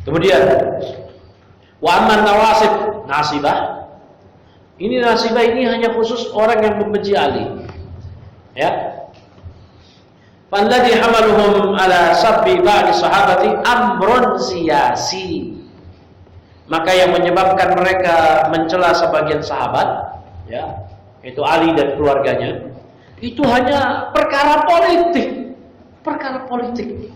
Kemudian wa amman nawasib, nasibah. Ini nasibah ini hanya khusus orang yang membenci Ali. Ya. Falladhi hamaluhum ala sabbi ba'di sahabati amrun siyasi. Maka yang menyebabkan mereka mencela sebagian sahabat, ya, itu Ali dan keluarganya, itu hanya perkara politik. Perkara politik.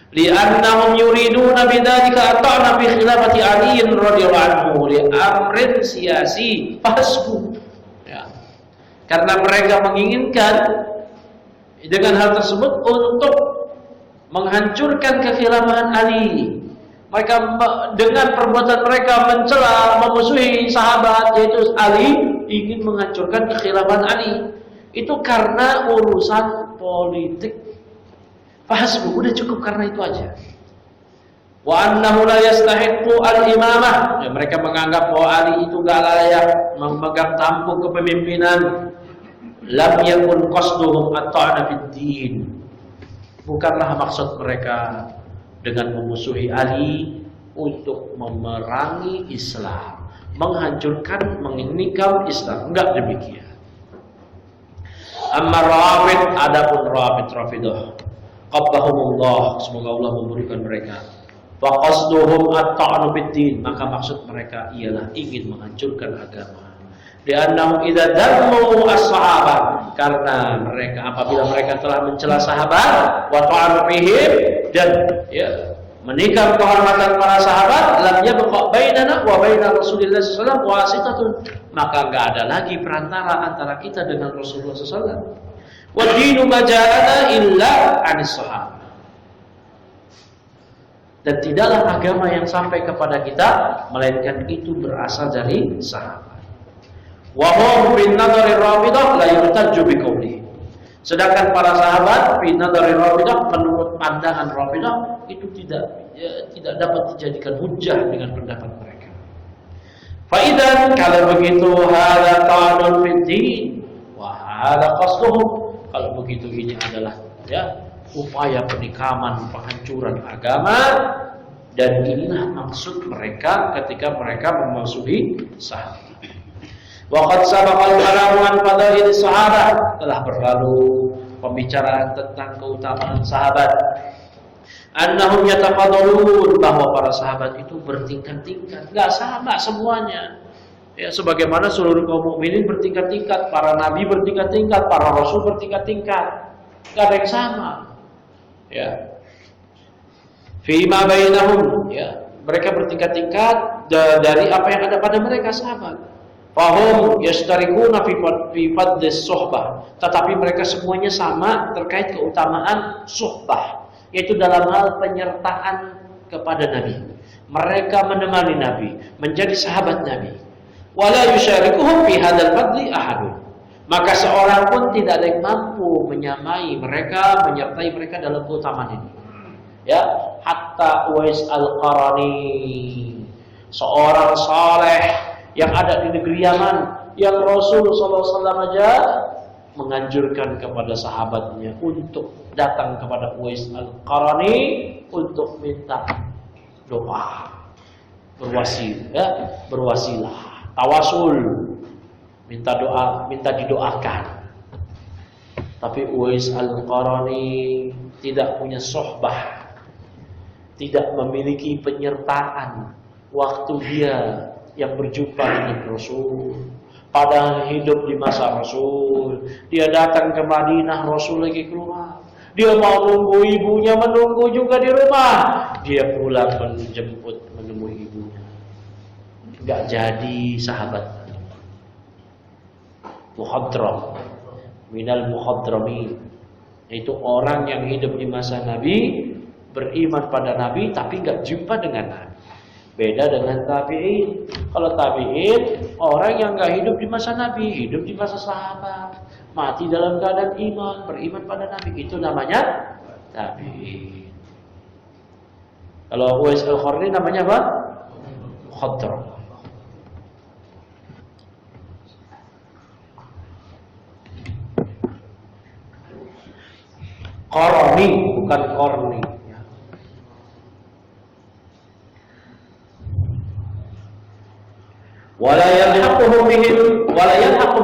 Li'annahum yuriduna bidzalika ata'na bi khilafati Ali radhiyallahu anhu li amrin siyasi fasbu. Ya. Karena mereka menginginkan dengan hal tersebut untuk menghancurkan kekhilafahan Ali. Mereka dengan perbuatan mereka mencela, memusuhi sahabat yaitu Ali, ingin menghancurkan kekhilafahan Ali. Itu karena urusan politik. Fahasbu, udah cukup karena itu aja. Wa annahu la yastahiqqu al-imamah. Ya, mereka menganggap bahwa Ali itu gak layak memegang tampuk kepemimpinan. Lam yakun qasduhum at-ta'na fid-din. Bukanlah maksud mereka dengan memusuhi Ali untuk memerangi Islam, menghancurkan, menginikam Islam. Enggak demikian. Amma Rafid, adapun Rafidah, qabbahumullah, semoga Allah memurihkan mereka. Wa qasduhum at-ta'nu fid-din, maka maksud mereka ialah ingin menghancurkan agama. Li'annahum idza dammu as-sahabat, karena mereka apabila mereka telah mencela sahabat wa ta'anu fihim dan ya menikam kehormatan para sahabat, lam yabqa bainana wa baina Rasulillah sallallahu alaihi wasallam wasitatun, maka enggak ada lagi perantara antara kita dengan Rasulullah sallallahu alaihi wasallam. Wa dinu maja'ana illa anis sahabat. Dan tidaklah agama yang sampai kepada kita melainkan itu berasal dari sahabat. Wa hum bin nadari Rafidah la yurtajju bi qawli. Sedangkan para sahabat bin nadari Rafidah, menurut pandangan Rafidah, itu tidak dapat dijadikan hujjah dengan pendapat mereka. Fa idzan, kalau begitu hada ta'anun fid din wa hada qasduhum. Kalau begitu ini adalah ya upaya penikaman, penghancuran agama, dan inilah maksud mereka ketika mereka memusuhi sahabat. Waqad sabaqal kalamu an fadail sahabat, telah berlalu pembicaraan tentang keutamaan sahabat. Annahum yatafadalun, bahwa para sahabat itu bertingkat-tingkat, enggak sama semuanya. Ya, sebagaimana seluruh kaum mukminin bertingkat-tingkat, para nabi bertingkat-tingkat, para rasul bertingkat-tingkat, enggak ada yang sama. Ya. Fima bainahum, ya, mereka bertingkat-tingkat dari apa yang ada pada mereka sahabat. Fahum yastarikuna fi fadlis suhbah, tetapi mereka semuanya sama terkait keutamaan suhbah, yaitu dalam hal penyertaan kepada Nabi. Mereka menemani Nabi, menjadi sahabat Nabi. Wala yusyarikuhum fi hadzal fadli ahadun. Maka seorang pun tidak ada yang mampu menyamai mereka, menyertai mereka dalam keutamaan ini. Ya, hatta Uwais al-Qarani, seorang saleh yang ada di negeri Yaman, yang Rasulullah SAW aja menganjurkan kepada sahabatnya untuk datang kepada Uwais al-Qarani untuk minta doa, berwasilah, tawasul, minta doa, minta didoakan. Tapi Uwais al-Qarani tidak punya sohbah, tidak memiliki penyertaan waktu dia yang berjumpa dengan Rasul, pada hidup di masa Rasul. Dia datang ke Madinah, Rasul lagi keluar. Dia mau nunggu ibunya, menunggu juga di rumah. Dia pulang menjemput, menemui ibunya. Enggak jadi sahabat. Muhadram, minal muhadramin. Yaitu orang yang hidup di masa Nabi, beriman pada Nabi tapi nggak jumpa dengan Nabi. Beda dengan tabi'in. Kalau tabi'in orang yang nggak hidup di masa Nabi, hidup di masa sahabat, mati dalam keadaan iman, beriman pada Nabi, itu namanya tabi'in. Kalau Uwais al-Qarni namanya apa? Khadram. Qarni, bukan Qarni. Wala yalhaqu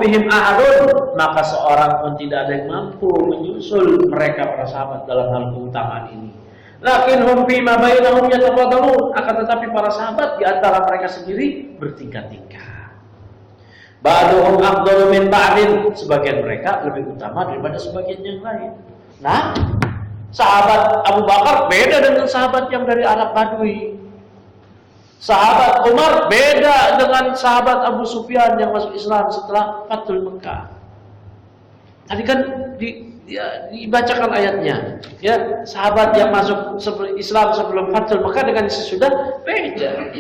bihim ahadun, maka seorang pun tidak ada yang mampu menyusul mereka para sahabat dalam hal keutamaan ini. Lakinhum fima bainahum yatafadalun, akan tetapi para sahabat di antara mereka sendiri bertingkat-tingkat. Ba'duhum afdalu min ba'din, sebagian mereka lebih utama daripada sebagian yang lain. Nah, sahabat Abu Bakar beda dengan sahabat yang dari Arab Badui. Sahabat Umar beda dengan sahabat Abu Sufyan yang masuk Islam setelah Fathul Mekah. Tadi kan dibacakan ayatnya, ya, sahabat yang masuk Islam sebelum Fathul Mekah dengan sesudah beda.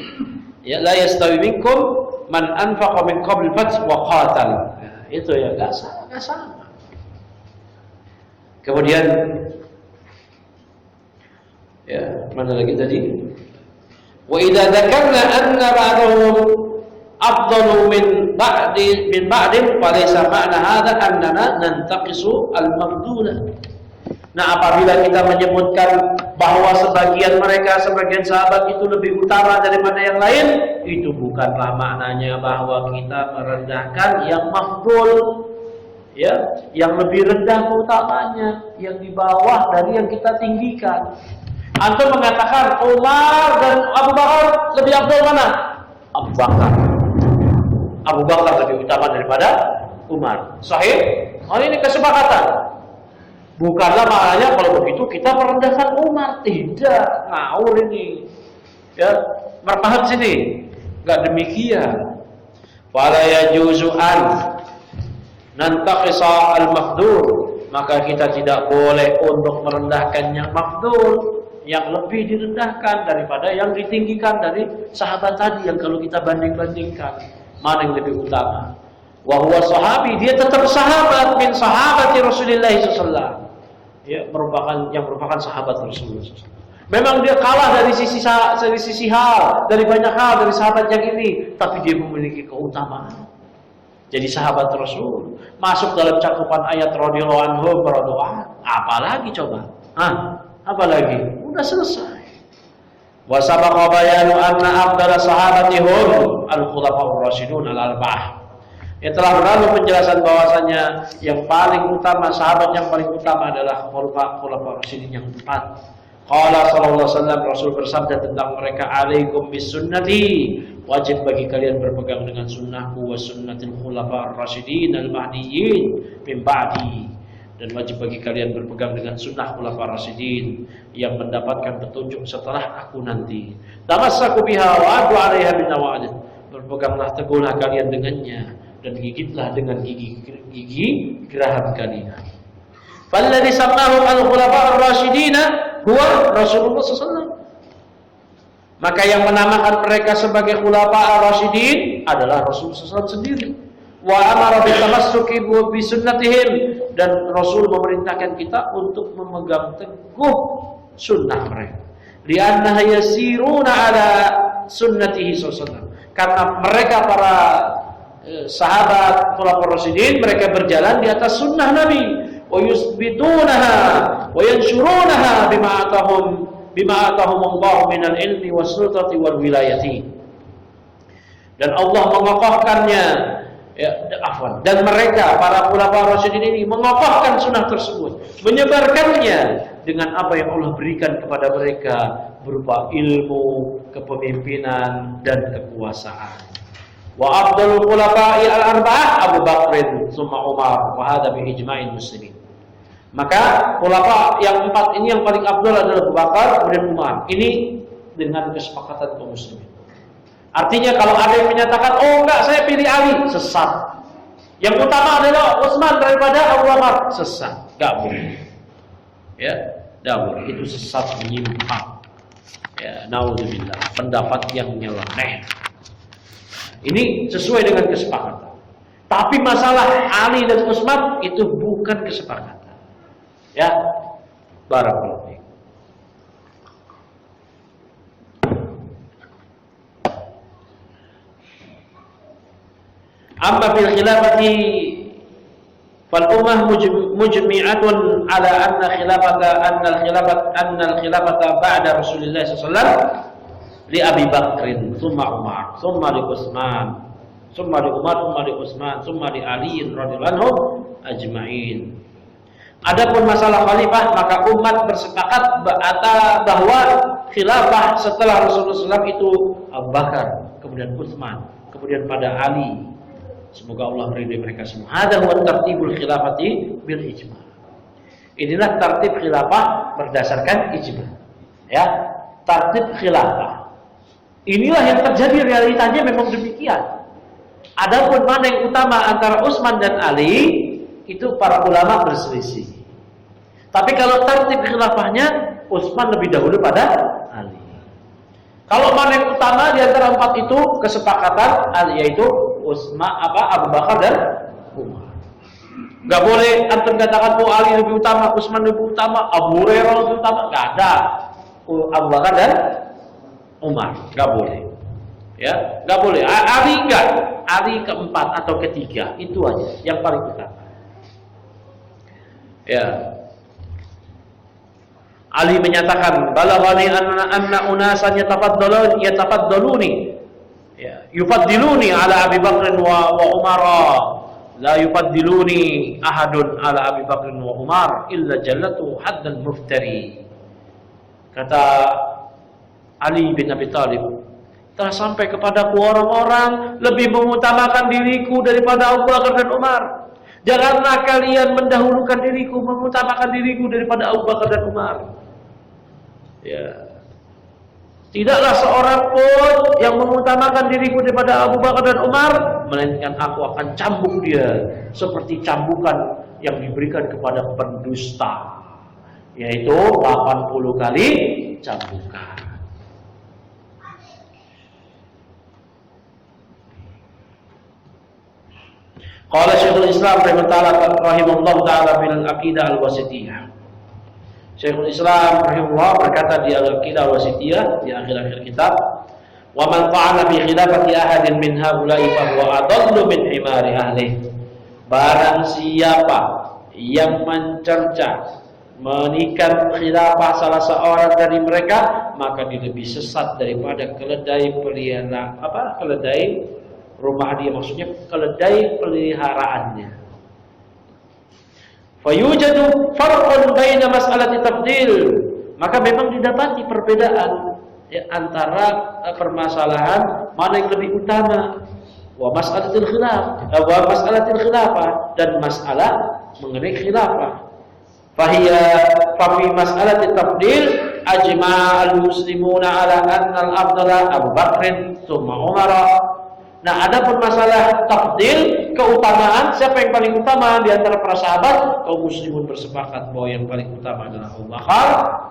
Ya, la yastawi minkum man anfaqa min qabl fath wa qatal. Ya, itu ya, enggak sama. Kemudian ya, mana lagi tadi? Wa idza dzakarna anna ba'dahum afdalu min ba'din falaysa ma'na hadza annana nantaqisu al-mafdula. Nah, apabila kita menyebutkan bahwa sebagian sahabat itu lebih utama daripada yang lain, itu bukanlah maknanya bahwa kita merendahkan yang mafdul, ya, yang lebih rendah keutamanya, yang di bawah dari yang kita tinggikan. Antum mengatakan Umar dan Abu Bakar lebih afdal mana? Abu Bakar. Abu Bakar lebih utama daripada Umar. Sahih? Oh, ini kesepakatan. Bukanlah maknanya kalau begitu kita merendahkan Umar. Tidak, ngawur ini. Ya, berpaham sini. Enggak demikian. Fala yajuzu an nantaqisa al-mafdul, maka kita tidak boleh untuk merendahkan yang mafdul, yang lebih direndahkan daripada yang ditinggikan dari sahabat tadi, yang kalau kita banding-bandingkan mana yang lebih utama. Wa huwa sahabi, dia tetap sahabat min sahabati Rasulullah sallallahu, ya, merupakan sahabat Rasulullah SAW. Memang dia kalah dari sisi hal, dari banyak hal dari sahabat yang ini, tapi dia memiliki keutamaan. Jadi sahabat Rasul masuk dalam cakupan ayat radhiyallahu anhu radhiyallahu. Apalagi coba? Apalagi? Udah selesai. Wa sabaqa bayanu anna afdala sahabati hum al-khulafa'ur rasyidun al-arba'ah. Ya, telah berlalu penjelasan bahwasanya yang paling utama, sahabat yang paling utama adalah khulafa'ur rasyidin yang 4. Qala sallallahu alaihi wasallam, Rasul bersabda tentang mereka, alaikum bis sunnati, wajib bagi kalian berpegang dengan sunnahku, wa sunnatil khulafa'ir rasyidin al-mahdiyyin min ba'di, dan wajib bagi kalian berpegang dengan sunnah khulafa'ir rasyidin yang mendapatkan petunjuk setelah aku nanti. Tamassaku biha wa adu 'alaiha bin nawajid, berpeganglah teguhlah kalian dengannya dan gigitlah dengan gigi geraham kalian. Falladhi sammahu al-khulafa'ir rasyidin huwa Rasulullah SAW. Maka yang menamakan mereka sebagai khulafa' ar-rasyidin adalah Rasulullah SAW sendiri. Wa amara bitamassuki bi sunnatihim, dan Rasul memerintahkan kita untuk memegang teguh sunnah mereka. Li'annaha yasiruna ala sunnatihi SAW. Karena mereka para sahabat khulafa' ar-rasyidin, mereka berjalan di atas sunnah Nabi. Wa yusbitunaha wa yanshurunaha bima atahum Allah minal ilmi was-sultati wal wilayati. Dan Allah mengokohkannya, ya, dan mereka para khulafa rasyidin ini mengokohkan sunnah tersebut, menyebarkannya dengan apa yang Allah berikan kepada mereka berupa ilmu, kepemimpinan dan kekuasaan. Wa afdalul khulafa'il al-arba'ah Abu Bakr tsumma Umar, wa hadha bi ijma'il muslimin. Maka khulafa yang 4 ini yang paling afdal adalah Abu Bakar, kemudian Umar. Ini dengan kesepakatan kaum muslimin. Artinya kalau ada yang menyatakan, oh enggak, saya pilih Ali, sesat. Yang utama adalah Utsman daripada Abu Bakar, sesat. Enggak boleh. Ya, tidak boleh. Itu sesat, menyimpang. Ya, naudzubillah, pendapat yang nyeleneh. Ini sesuai dengan kesepakatan. Tapi masalah Ali dan Utsman itu bukan kesepakatan. Ya, barakallahu fiik. Amma fil khilafati fal ummah mujmi'atun ala anna al-khilafata ba'da Rasulillah sallallahu alaihi wasallam li Abi Bakrin thumma Umar thumma li Utsman thumma li Umar thumma li Utsman thumma li Ali radhiyallahu anhum ajma'in. Adapun masalah khalifah, maka umat bersepakat bahwa khilafah setelah Rasulullah SAW itu Abu Bakar, kemudian Utsman, kemudian pada Ali. Semoga Allah ridha mereka semua. Hadza huwa tartibul khilafati bil ijma'. Inilah tertib khilafah berdasarkan ijma'. Ya, tertib khilafah. Inilah yang terjadi, realitanya memang demikian. Adapun mana yang utama antara Utsman dan Ali, itu para ulama berselisih. Tapi kalau tertib khilafahnya, Utsman lebih dahulu pada Ali. Kalau mana yang utama di antara empat itu, kesepakatan yaitu Utsman, Abu Bakar dan Umar. Gak boleh antum katakan Ali lebih utama, Utsman lebih utama, Abu Hurairah lebih utama. Gak ada. Abu Bakar dan Umar. Gak boleh. Ya, gak boleh. Ali enggak. Ali keempat atau ketiga, itu aja yang paling utama. Ya. Ali menyatakan, balaghani anna unasan yatafaddaluni. Ya, yufaddiluni ala Abi Bakr wa Umar, la yufaddiluni ahadun ala Abi Bakr wa Umar illa jallatu haddal muftari. Kata Ali bin Abi Thalib, telah sampai kepadaku orang-orang lebih mengutamakan diriku daripada Abu Bakar dan Umar. Janganlah kalian mendahulukan diriku, mengutamakan diriku daripada Abu Bakar dan Umar. Ya. Tidaklah seorang pun yang mengutamakan diriku daripada Abu Bakar dan Umar, melainkan aku akan cambuk dia seperti cambukan yang diberikan kepada pendusta, yaitu 80 kali cambukan. Qala Syekhul Islam rahimahullah ta'ala fil aqidah al-wasithiyah. Syekhul Islam rahimahullah berkata di al-aqidah al-wasithiyah di akhir-akhir kitab, wa man ta'ala fi khilafati ahadin min haula'i fa huwa adallu min himari ahli. Barang siapa yang mencerca, menikan khilafah salah seorang dari mereka, maka dia lebih sesat daripada keledai keledai rumah dia, maksudnya keledai peliharaannya. Fayujadu farqun baina mas'alati tafdil. Maka memang didapati perbedaan ya, antara permasalahan mana yang lebih utama, wa mas'alatil khilafah, dan masalah mengenai khilafah. Fa fi mas'alati tafdil ajma'al muslimuna ala anna al-afdala Abu Bakrin tsumma Umar. Nah, adapun masalah tafdil, keutamaan, siapa yang paling utama di antara para sahabat, kaum muslimun bersepakat bahwa yang paling utama adalah Abu Bakar,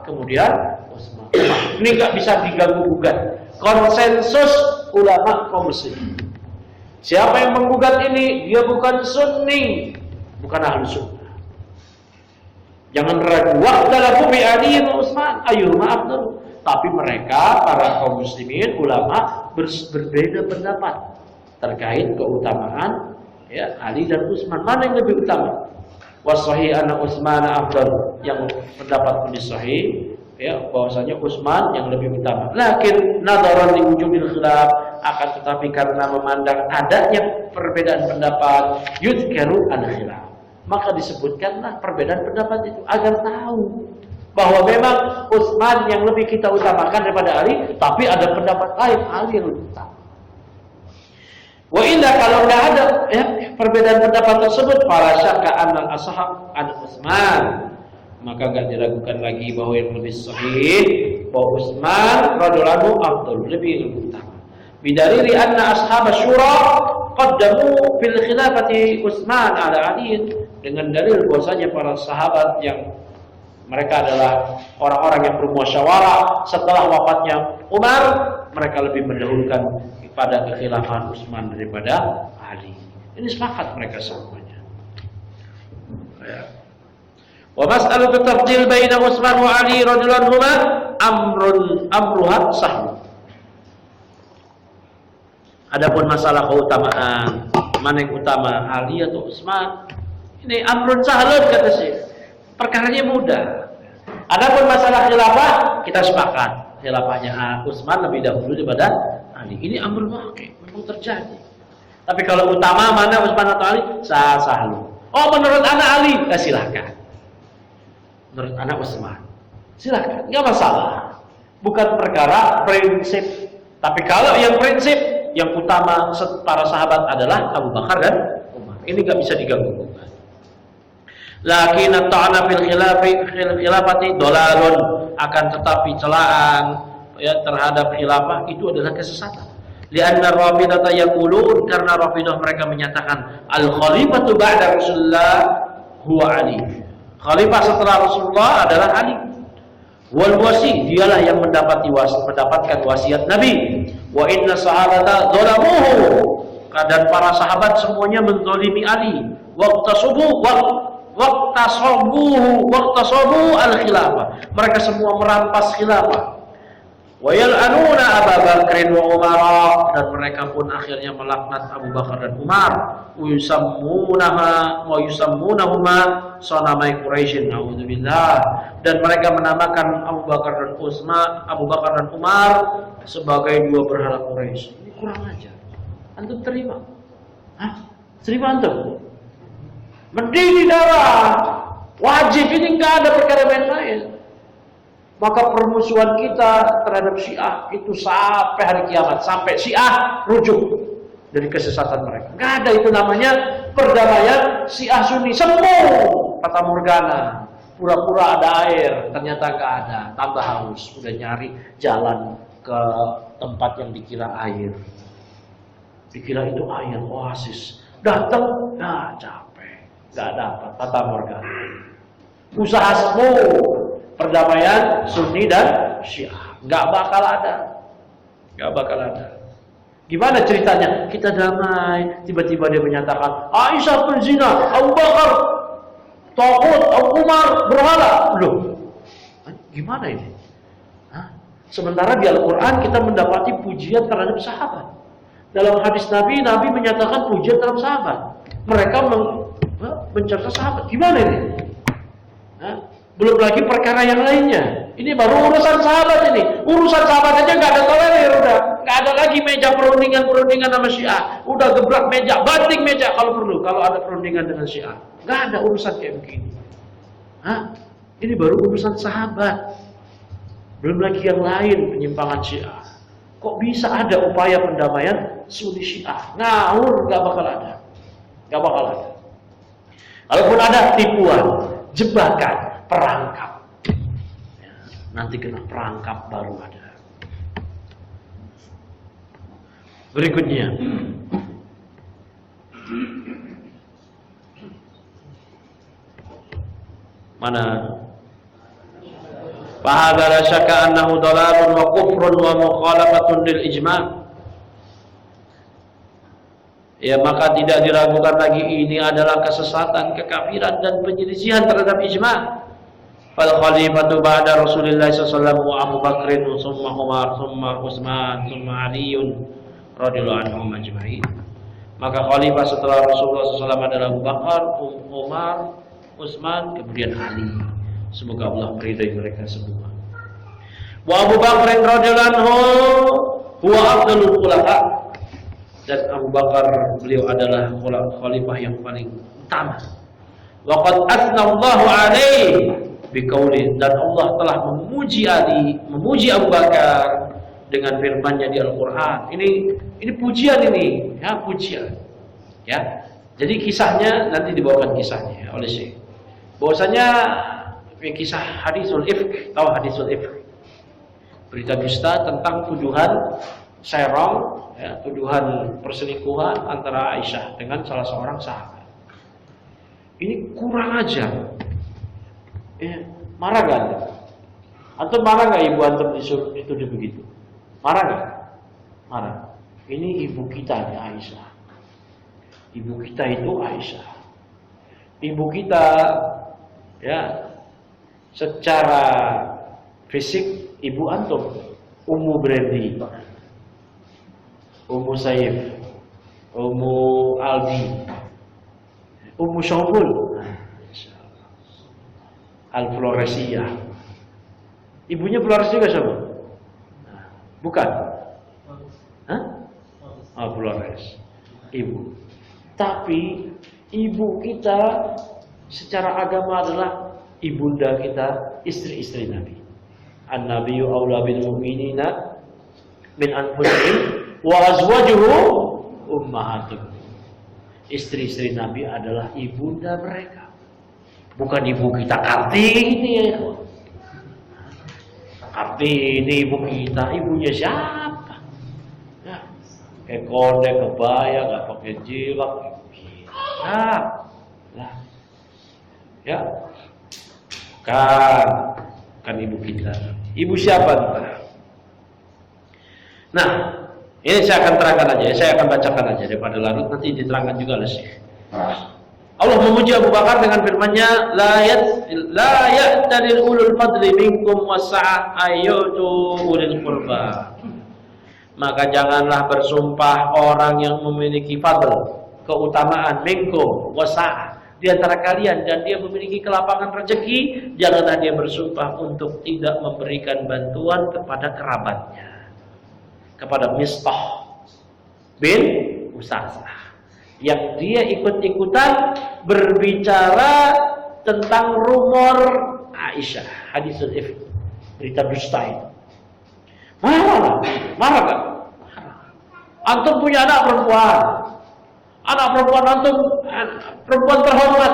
kemudian Utsman. Ini nggak bisa diganggu gugat. Konsensus ulama kaum muslimin. Siapa yang menggugat ini, dia bukan sunni, bukan ahlu sunnah. Jangan ragu. Waqtalafu bi Ali wa Utsman, ayyuhuma afdal. Tapi mereka, para kaum muslimin, ulama berbeda pendapat terkait keutamaan ya Ali dan Utsman, mana yang lebih utama. Wasahih anna Utsman afdal, yang pendapat ini sahih ya bahwasanya Utsman yang lebih utama. Lakin nadharan li wujudil khilaf, akan tetapi karena memandang adanya perbedaan pendapat, yudhkaru al-khilaf, maka disebutkanlah perbedaan pendapat itu agar tahu bahwa memang Utsman yang lebih kita utamakan daripada Ali, tapi ada pendapat lain Ali yang lebih utama. Wa illa, kalau nggak ada ya, perbedaan pendapat tersebut, fala syakka anna al-ashab an Utsman, maka nggak diragukan lagi bahwa yang lebih sahih bahwa Utsman radhiyallahu anhu afdal, lebih utama. Bidalili anna ashab syura qaddamu fil khilafati Utsman ala Ali, dengan dalil bahwasanya para sahabat yang Mereka adalah orang-orang yang bermusyawarah setelah wafatnya Umar. Mereka lebih mendahulukan pada kekhilafahan Utsman daripada Ali. Ini sepakat mereka semuanya. Ya. Wa mas'alatu tafdil baina Utsman wa Ali radhiyallahu anhuma amruha sahih. Adapun masalah keutamaan, mana yang utama, Ali atau Utsman, ini amrun sahlun kata Syekh. Perkaranya mudah. Adapun masalah khilafah, kita sepakat. Khilafahnya Utsman lebih dahulu daripada Ali. Ini amrun waqi', memang terjadi. Tapi kalau utama mana Utsman atau Ali? Sahlun. Oh, menurut anak Ali, silakan. Menurut anak Utsman, silakan, nggak masalah. Bukan perkara prinsip. Tapi kalau yang prinsip, yang utama para sahabat adalah Abu Bakar dan Umar. Ini nggak bisa diganggu. Lakin ta'ana fil khilafati dolalun, akan tetapi celaan ya terhadap khilafah itu adalah kesesatan. Lianna Rafidhah yaqulun, karena Rafidhah mereka menyatakan al khalifatu ba'da Rasulullah huwa Ali. Khalifah setelah Rasulullah adalah Ali. Wal wasi, dialah yang mendapatkan wasiat Nabi. Wa inna sahabata zalamuhu, dan para sahabat semuanya menzalimi Ali. Waqtasabu al-khilafah, mereka semua merampas khilafah. Wa yal'anuna Abu Bakr wa Umar, dan mereka pun akhirnya melaknat Abu Bakar dan Umar. Wa yusammunahuma sanamai Quraisy, naudzubillah, dan mereka menamakan Abu Bakar dan Umar sebagai dua berhala Quraisy. Ini kurang ajar. Antum terima? Hah? Terima antum? Mendidih darah, wajib, ini nggak ada perkara main-main. Maka permusuhan kita terhadap Syiah itu sampai hari kiamat, sampai Syiah rujuk dari kesesatan mereka. Nggak ada itu namanya perdamaian Syiah Sunni. Semua kata Morgana, pura-pura ada air, ternyata nggak ada, tambah haus, udah nyari jalan ke tempat yang dikira air. Dikira itu air oasis, datang, capek. Gak dapat, kata Morgana. Usaha semua perdamaian Sunni dan Syiah gak bakal ada. Gimana ceritanya? Kita damai, tiba-tiba dia menyatakan Aisyah penzina, Abu Bakar taghut, Abu Umar berhala. Loh, gimana ini? Sementara di Al-Quran kita mendapati pujian terhadap sahabat. Dalam hadis Nabi menyatakan pujian terhadap sahabat. Mereka mencerca sahabat. Gimana ini? Belum lagi perkara yang lainnya. Ini baru urusan sahabat ini. Urusan sahabat aja nggak ada tolerir, udah nggak ada lagi meja perundingan sama Syiah. Udah gebrak meja, banting meja kalau perlu. Kalau ada perundingan dengan Syiah, nggak ada urusan kayak begini. Ini baru urusan sahabat. Belum lagi yang lain, penyimpangan Syiah. Kok bisa ada upaya pendamaian Sunni Syiah? Ngawur, nggak bakal ada. Kalaupun ada tipuan, jebakan, perangkap, nanti kena perangkap baru ada. Berikutnya, mana? Fahadha la syakka annahu dalalun wa kufrun wa mukhalafatun lil ijma'. Ya, maka tidak diragukan lagi ini adalah kesesatan, kekafiran dan penyelisihan terhadap ijma'. Fal khalifatu ba'da Rasulillah sallallahu alaihi wasallam wa Abu Bakr summa Umar summa Utsman summa Ali radhiyallahu anhum ajma'in. Maka khalifah setelah Rasulullah SAW adalah Abu Bakar, Umar, Utsman, kemudian Ali. Semoga Allah meridai mereka semua. Wa Abu Bakr radhiyallahu anhu huwa afdalul khulafa. Dan Abu Bakar, beliau adalah khalifah yang paling utama. Wa qad athnallahu alaihi biqauli, dan Allah telah memuji Abu Bakar dengan firman-Nya di Al-Qur'an. Ini pujian ini, ya, pujian. Ya. Jadi kisahnya nanti dibawakan kisahnya oleh Syekh. Bahwasanya kisah hadisul ifk, tahu hadisul ifk? Berita dusta tentang tuduhan serong, ya, tuduhan perselingkuhan antara Aisyah dengan salah seorang sahabat. Ini kurang ajar. Ya, Marah nggak antum? Antum marah nggak ibu antum dituduh begitu? Marah nggak? Marah. Ini ibu kita nih, Aisyah. Ibu kita itu Aisyah. Ibu kita ya secara fisik ibu antum Ummu Brandy, Ummu Saif, Ummu Aldi, Ummu Syamul, Al Floresia. Ibunya Flores juga siapa? Bukan? Hah? Oh, Flores. Ibu. Tapi ibu kita secara agama adalah ibunda kita, istri-istri Nabi. An-Nabiyyu aula bil mu'minina min anfusihim wa azwajuhu ummahatuhum. Istri-istri Nabi adalah ibunda mereka. Bukan ibu kita Kartini ya. Kartini ibu kita, ibunya siapa? Ya, kayak kode, kebaya, nggak pakai jilbab. Nah, lah, ya, kan ibu kita. Ibu siapa kita? Nah, ini saya akan terangkan aja, saya akan bacakan aja daripada larut nanti diterangkan juga oleh Syekh. Allah memuji Abu Bakar dengan firman-Nya, la ya'tadil ulul fadli minkum wasa'ah ayyutu ulil qurba. Maka janganlah bersumpah orang yang memiliki fadl, keutamaan, minkum wasa'ah, di antara kalian, dan dia memiliki kelapangan rezeki, janganlah dia bersumpah untuk tidak memberikan bantuan kepada kerabatnya, kepada Mistah bin Usasah, yang dia ikut-ikutan berbicara tentang rumor Aisyah, hadisul ifk, berita dusta itu. Marah kan? Antum punya anak perempuan antum, perempuan terhormat,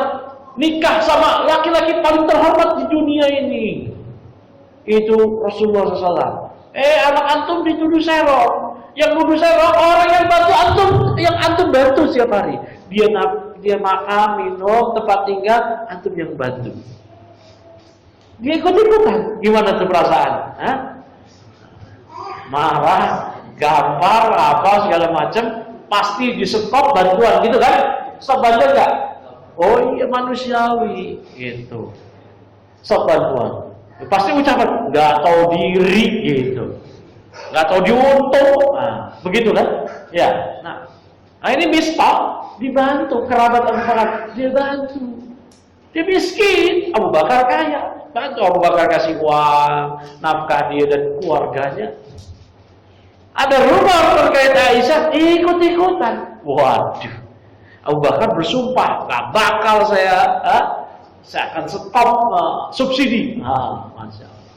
nikah sama laki-laki paling terhormat di dunia ini, itu Rasulullah SAW. Anak antum dituduh serong. Yang nuduh serong orang yang bantu antum, yang antum bantu setiap hari. Dia makan, minum, tempat tinggal, antum yang bantu. Dia ikut-ikutan. Gimana tuh perasaan? Hah? Marah, gambar, apa segala macam, pasti disekop bantuan gitu kan? Stop bantuan nggak? Oh iya, manusiawi gitu. Stop bantuan. Pasti ucapan nggak tahu diri gitu, nggak tahu diuntung. Nah, begitu kan? Ya. Nah ini Mistah dibantu, kerabat Abu Bakar dibantu. Dia miskin, Abu Bakar kaya, bantu Abu Bakar kasih uang, nafkah dia dan keluarganya. Ada rumor terkait Aisyah, ikut-ikutan. Waduh, Abu Bakar bersumpah, gak bakal saya akan stop subsidi. Masya Allah.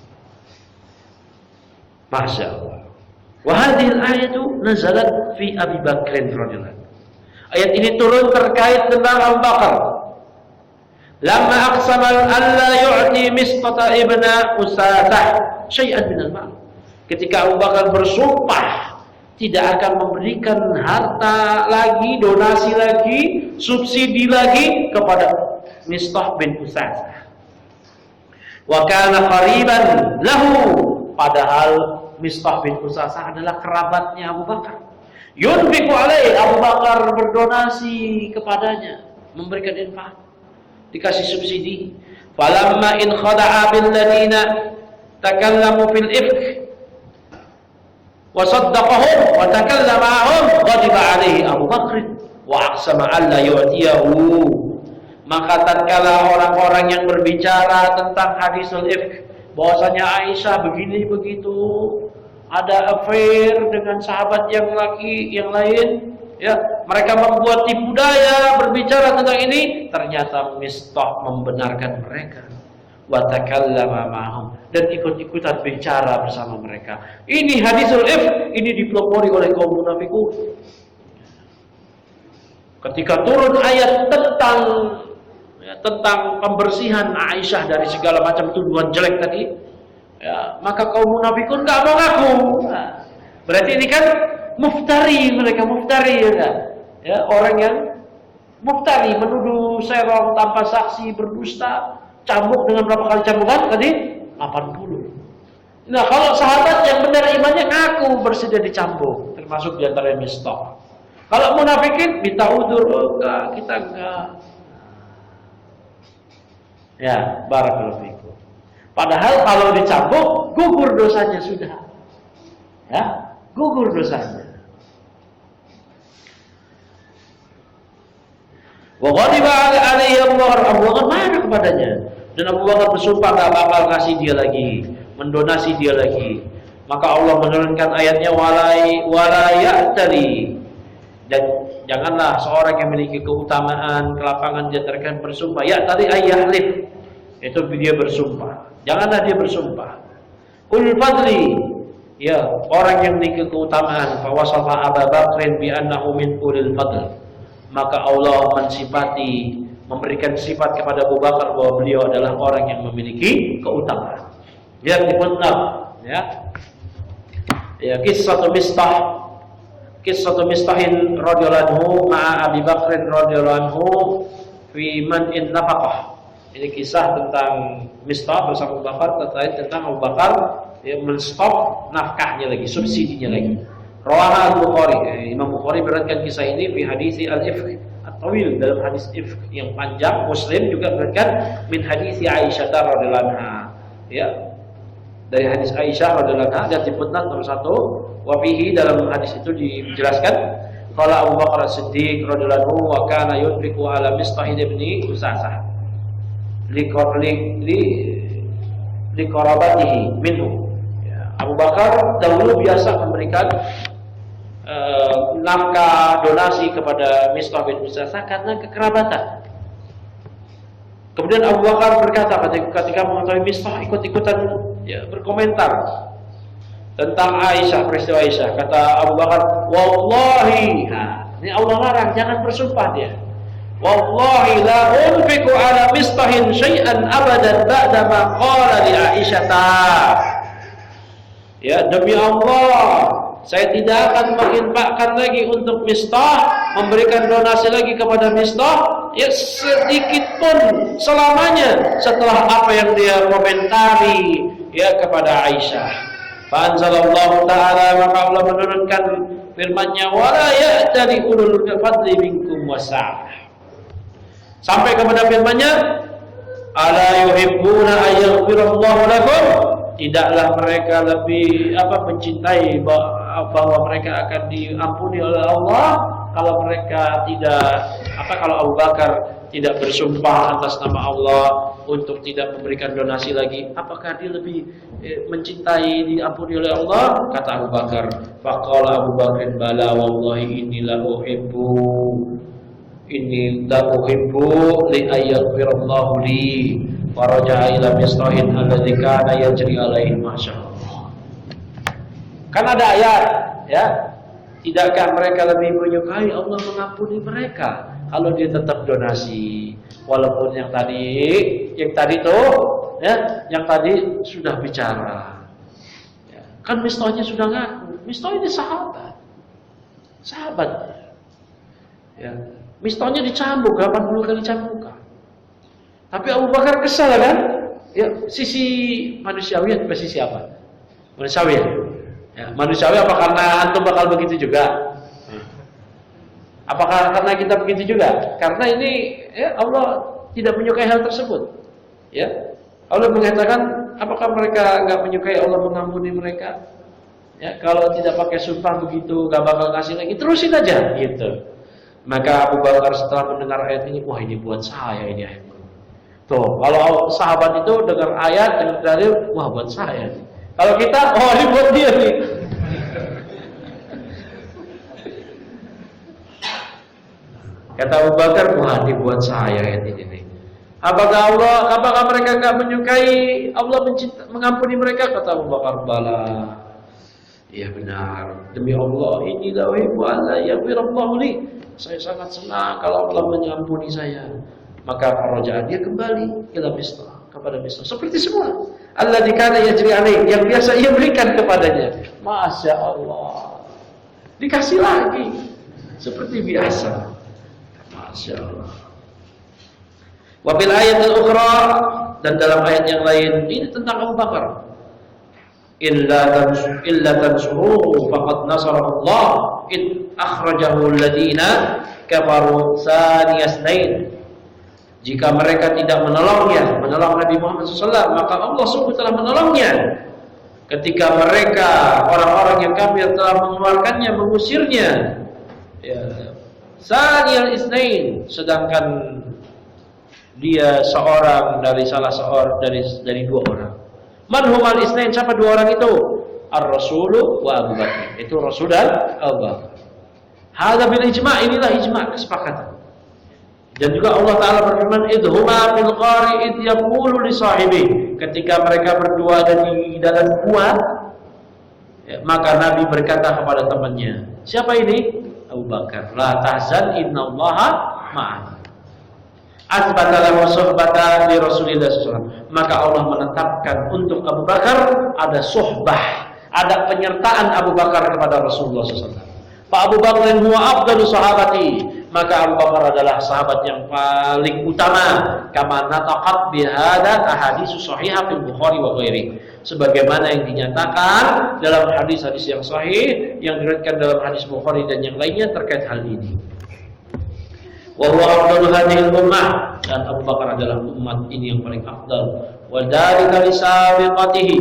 Masya Allah. Wahadil ayatu nazalat fi Abi Bakrin radhiyallahu. Ayat ini turun terkait tentang Abu Bakar. Lama aqsama alla yu'ti Mistah ibna Usasah syai'an minal mal. Ketika Abu Bakar bersumpah tidak akan memberikan harta lagi, donasi lagi, subsidi lagi kepada Mistah bin Usasah. Wa kana qariban lahu, padahal Mistah bin Usasah adalah kerabatnya Abu Bakar. Yunfiqu alaihi, Abu Bakar berdonasi kepadanya, memberikan infak, dikasih subsidi. Falamma in khada'a bil ladina takallamu fil ifk wa saddaqahum wa takallama ma'ahum ghadiba alaihi Abu Bakr wa aqsama alla yu'tiyahu. Maka tatkala orang-orang yang berbicara tentang hadisul ifk, bahwasanya Aisyah begini begitu, ada affair dengan sahabat yang lain, ya, mereka membuat tipu daya berbicara tentang ini, ternyata Mistah membenarkan mereka. Wa takallama ma'ahum, dan ikut-ikutan bicara bersama mereka. Ini hadisul ifk, ini dipelopori oleh kaum munafikun. Ketika turun ayat tentang pembersihan Aisyah dari segala macam tuduhan jelek tadi, ya, maka kaum munafikun nggak mau ngaku. Nah, berarti ini kan muftari, mereka muftari, ya, orang yang muftari, menuduh serong tanpa saksi, berdusta, cambuk dengan berapa kali cambukan tadi? 80. Nah, kalau sahabat yang benar imannya ngaku bersedia dicambuk, termasuk diantara Mistah. Kalau munafikin minta udzur, enggak, kita enggak. Ya, barakallahu fikum. Padahal kalau dicambuk gugur dosanya sudah. Ya, gugur dosanya. Wa ghadiba alaihi Abu Bakar marah kepadanya. Dan Abu Bakar bersumpah gak bakal kasih dia lagi, mendonasi dia lagi. Maka Allah menurunkan ayatnya wala ya'tali. Dan janganlah seorang yang memiliki keutamaan, kelapangan di antara kalian bersumpah. Ya tadi ayahlif. Itu dia bersumpah. Janganlah dia bersumpah. Ulul fadli. Ya, orang yang memiliki keutamaan, fa wasafa Abu Bakr bi annahu min ulil fadl. Maka Allah mensifati, memberikan sifat kepada Abu Bakar bahwa beliau adalah orang yang memiliki keutamaan. Lihat di footnote, ya. Ya, kisah Mistahin radhiyallahu anhu ma'a Abi Bakr radhiyallahu anhu fi man'in nafaqah. Ini kisah tentang Mistah bersama Abu Bakar, tentang Abu Bakar yang menstop nafkahnya lagi, subsidinya lagi. Rawaha al-Bukhari. Imam Bukhari beratkan kisah ini fi hadits al-ifk at-tawil, dalam hadis ifk yang panjang. Muslim juga beratkan min hadits Aisyah radhiyallahu anha. Ya. Dari hadis Aisyah radhiyallahu anha, dan di footnote nomor 1, wa fihi, dalam hadis itu dijelaskan qala Abu Bakar As-Siddiq radhiyallahu anhu wa kana yunfiqu ala Mistah ibni Usasah li qarabatihi minhu. Ya, Abu Bakar dahulu biasa memberikan nafkah donasi kepada Mistah bin Usasah karena kekerabatan. Kemudian Abu Bakar berkata ketika mengetahui Mistah ikut-ikutan ya, berkomentar tentang Aisyah, peristiwa Aisyah, kata Abu Bakar, wallahi, ini Allah larang, jangan bersumpah dia. Wallahi la unfiqu ala Mistahin syai'an abadan ba'da ma qala li Aisyah. Ya, demi Allah, saya tidak akan menginfakkan lagi untuk Mistah, memberikan donasi lagi kepada Mistah, ya sedikit pun selamanya setelah apa yang dia komentari ya kepada Aisyah. Fa anzalallahu ta'ala, maka Allah menurunkan firman-Nya wala ya'tali ulul fadli minkum wasa'ah. Sampai kepada firman-Nya ala yuhibbuna ayyaghfirallahu lakum. Tidaklah mereka lebih mencintai bahwa mereka akan diampuni oleh Allah kalau mereka tidak kalau Abu Bakar tidak bersumpah atas nama Allah untuk tidak memberikan donasi lagi, apakah dia lebih mencintai diampuni oleh Allah? Kata Abu Bakar, faqala Abu Bakar bala wallahi inni la uhibbu li ayyaghfirallahu li. Faraja'a ila Mistahin alladzi kana yajri alaihi masyaallah. Kan ada ayat, ya. Tidakkah mereka lebih menyukai Allah mengampuni mereka kalau dia tetap donasi, walaupun yang tadi tuh, ya, yang tadi sudah bicara. Ya. Kan Mistahnya sudah ngaku. Mistah ini sahabat. Ya. Mistahnya dicambuk 80 kali cambukan. Tapi Abu Bakar kesal kan? Ya, sisi manusiawi atau sisi apa? Manusiawi. Ya, manusiawi apa karena antum bakal begitu juga? Apakah karena kita begitu juga? Karena ini ya Allah tidak menyukai hal tersebut. Ya. Allah mengatakan apakah mereka enggak menyukai Allah mengampuni mereka? Ya, kalau tidak pakai sumpah begitu enggak bakal kasih lagi, terusin aja gitu. Maka Abu Bakar setelah mendengar ayat ini, wah ini buat saya ini ayat. Tuh, kalau sahabat itu dengar ayat, dengar dalil, wah buat saya. Kalau kita, oh ini buat dia nih. Kata Abu Bakar, wah ini buat saya ayat ini nih. Apakah mereka enggak menyukai Allah mengampuni mereka? Kata Abu Bakar, bala. Iya benar. Demi Allah, ini dawaibu Allah yaghfirallahu li. Saya sangat senang kalau Allah mengampuni saya. Maka faraja dia kembali ila Mistah, kepada Mistah seperti semula. Alladzi kana yajri alaihi, yang biasa ia berikan kepadanya. Masya Allah. Dikasih lagi seperti biasa. Masya Allah. Wa bil ayatil ukhra, Dan dalam ayat yang lain ini tentang Abu Bakar. Illa tansuruhu faqad nasarahu Allah id akhrajahu alladziina kafaru tsaniyasnain. Jika mereka tidak menolong Nabi Muhammad SAW, maka Allah sungguh telah menolongnya ketika mereka orang-orang yang kafir telah mengeluarkannya, mengusirnya. Ya. Tsaniyal isnain, sedangkan dia seorang dari dari dua orang. Man humal isnain, siapa dua orang itu? Ar-Rasulu wa Abu Bakar. Itu Rasul dan Abu Bakar. Hadza bil ijma', inilah ijma', kesepakatan. Dan juga Allah Ta'ala berfirman, idhuma fil qari id yaqulu li sahibi, ketika mereka berdua ada di dalam gua, ya, maka Nabi berkata kepada temannya, siapa ini? Abu Bakar. La tahzan innallaha ma'ana. Asbata lahu suhbatan li Rasulillah SAW. Maka Allah menetapkan untuk Abu Bakar ada suhbah, ada penyertaan Abu Bakar kepada Rasulullah SAW. Fa Abu Bakar huwa afdalu sahabati, maka Abu Bakar adalah sahabat yang paling utama. Kama nataqat bihadza ahadits sahihah fil Bukhari wa ghairi, sebagaimana yang dinyatakan dalam hadis-hadis yang sahih yang diriwayatkan dalam hadis Bukhari dan yang lainnya terkait hal ini. Wa huwa afdalu hadhil ummah, dan Abu Bakar adalah umat ini yang paling afdal. Wa dzalika li sabiqatihi,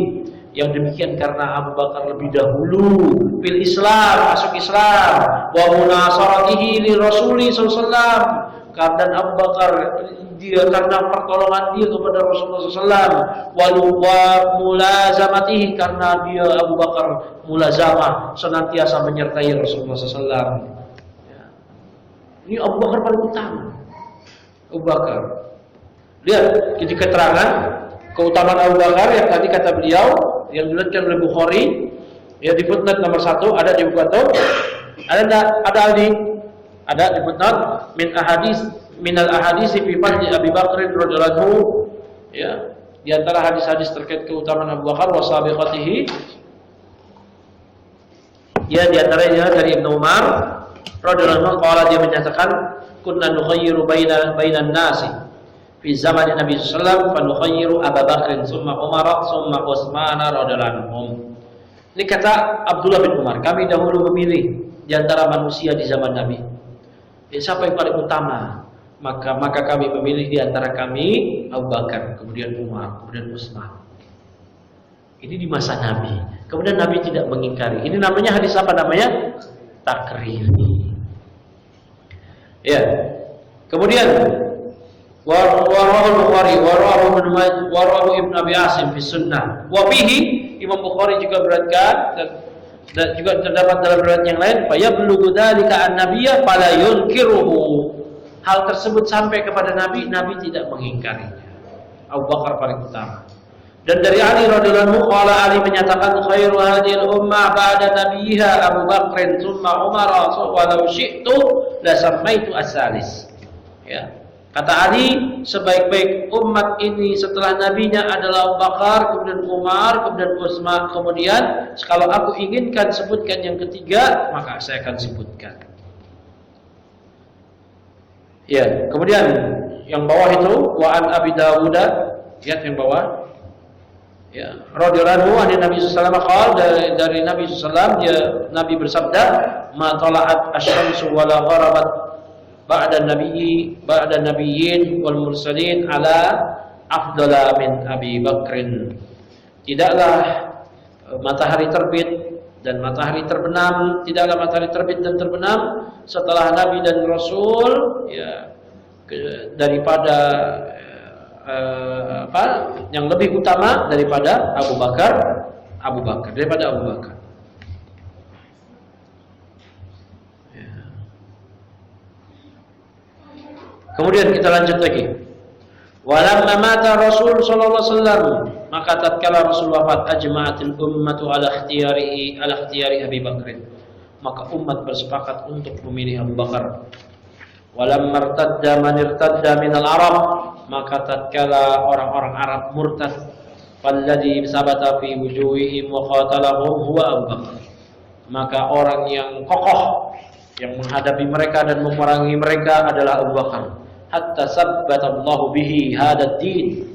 yang demikian karena Abu Bakar lebih dahulu fil Islam, masuk Islam, wa munasaratihi li Rasuli sallallahu alaihi wasallam, dan Abu Bakar dia karena pertolongan dia kepada Rasulullah SAW, wa mulazamatihi, karena dia Abu Bakar mulazamah, senantiasa menyertai Rasulullah SAW. Ya. Ini Abu Bakar paling utama. Abu Bakar. Lihat di keterangan keutamaan Abu Bakar yang tadi kata beliau, yang diriwayatkan oleh Bukhari, ya di footnote nomor 1 ada di buku atau ada di footnote min al ahadits fi fadli Abi Bakar radhiyallahu anhu, ya, di antara hadis-hadis terkait keutamaan Abu Bakar wa sabiqatihi, ya, di antaranya dari Ibnu Umar radhiyallahu anhu, qala, dia menyatakan, kunna nukhayyiru bainan nasi fi zaman Nabi sallallahu alaihi wasallam fa nukhayyiru Abu Bakar summa Umar summa Utsman radhiyallahu anhum. Ini kata Abdullah bin Umar, kami dahulu memilih di antara manusia di zaman Nabi, ya, siapa yang paling utama, maka kami memilih di antara kami Abu Bakar, kemudian Umar, kemudian Utsman. Ini di masa Nabi. Kemudian Nabi tidak mengingkari. Ini namanya hadis apa namanya? Takriri. Ya. Kemudian warahu Bukhari, warahu Ibnu Abi Asim fi Sunnah. Wa bihi, Imam Bukhari juga beratkan, dan juga terdapat dalam riwayat yang lain, fa yablughu dzalika an-nabiyya fala yunkiruhu. Hal tersebut sampai kepada Nabi, Nabi tidak mengingkarinya. Abu Bakar paling utama. Dan dari Ali radhiyallahu anhu, qala, Ali menyatakan, khairu hadhil ummah ba'da nabiyha Abu Bakr tsumma Umar wa law syi'tu la sammaitu as-salis. Ya. Kata Ali, sebaik-baik umat ini setelah nabinya adalah Abu Bakar, kemudian Umar, kemudian Utsman, kemudian kalau aku inginkan sebutkan yang ketiga, maka saya akan sebutkan. Ya, kemudian yang bawah itu wa an Abi Dawud, lihat yang bawah. Ya, radhiyallahu anhu Nabi sallallahu alaihi wasallam, dari Nabi sallallahu alaihi wasallam, dia Nabi bersabda, ma tala'at asy-syamsu wa la gharabat ba'da nabiyyin wal mursalin ala afdala min Abi Bakrin. Tidaklah matahari terbit dan matahari terbenam, tidaklah matahari terbit dan terbenam setelah Nabi dan Rasul, ya, daripada yang lebih utama daripada Abu Bakar, daripada Abu Bakar. Ya. Kemudian kita lanjut lagi. Walamma mata Rasul sallallahu alaihi wasallam, maka tatkala Rasul wafat, ajma'atil ummatu ala ikhtiyari Abi Bakr, maka umat bersepakat untuk memilih Abu Bakar. Walamma irtadda man irtadda minal Arab, maka tatkala orang-orang Arab murtad, falladhi sabata fi wujuhihim wa qatalahum huwa Abu Bakar, maka orang yang kokoh yang menghadapi mereka dan memerangi mereka adalah Abu Bakar. Hatta sabbatallahu bihi hadad din,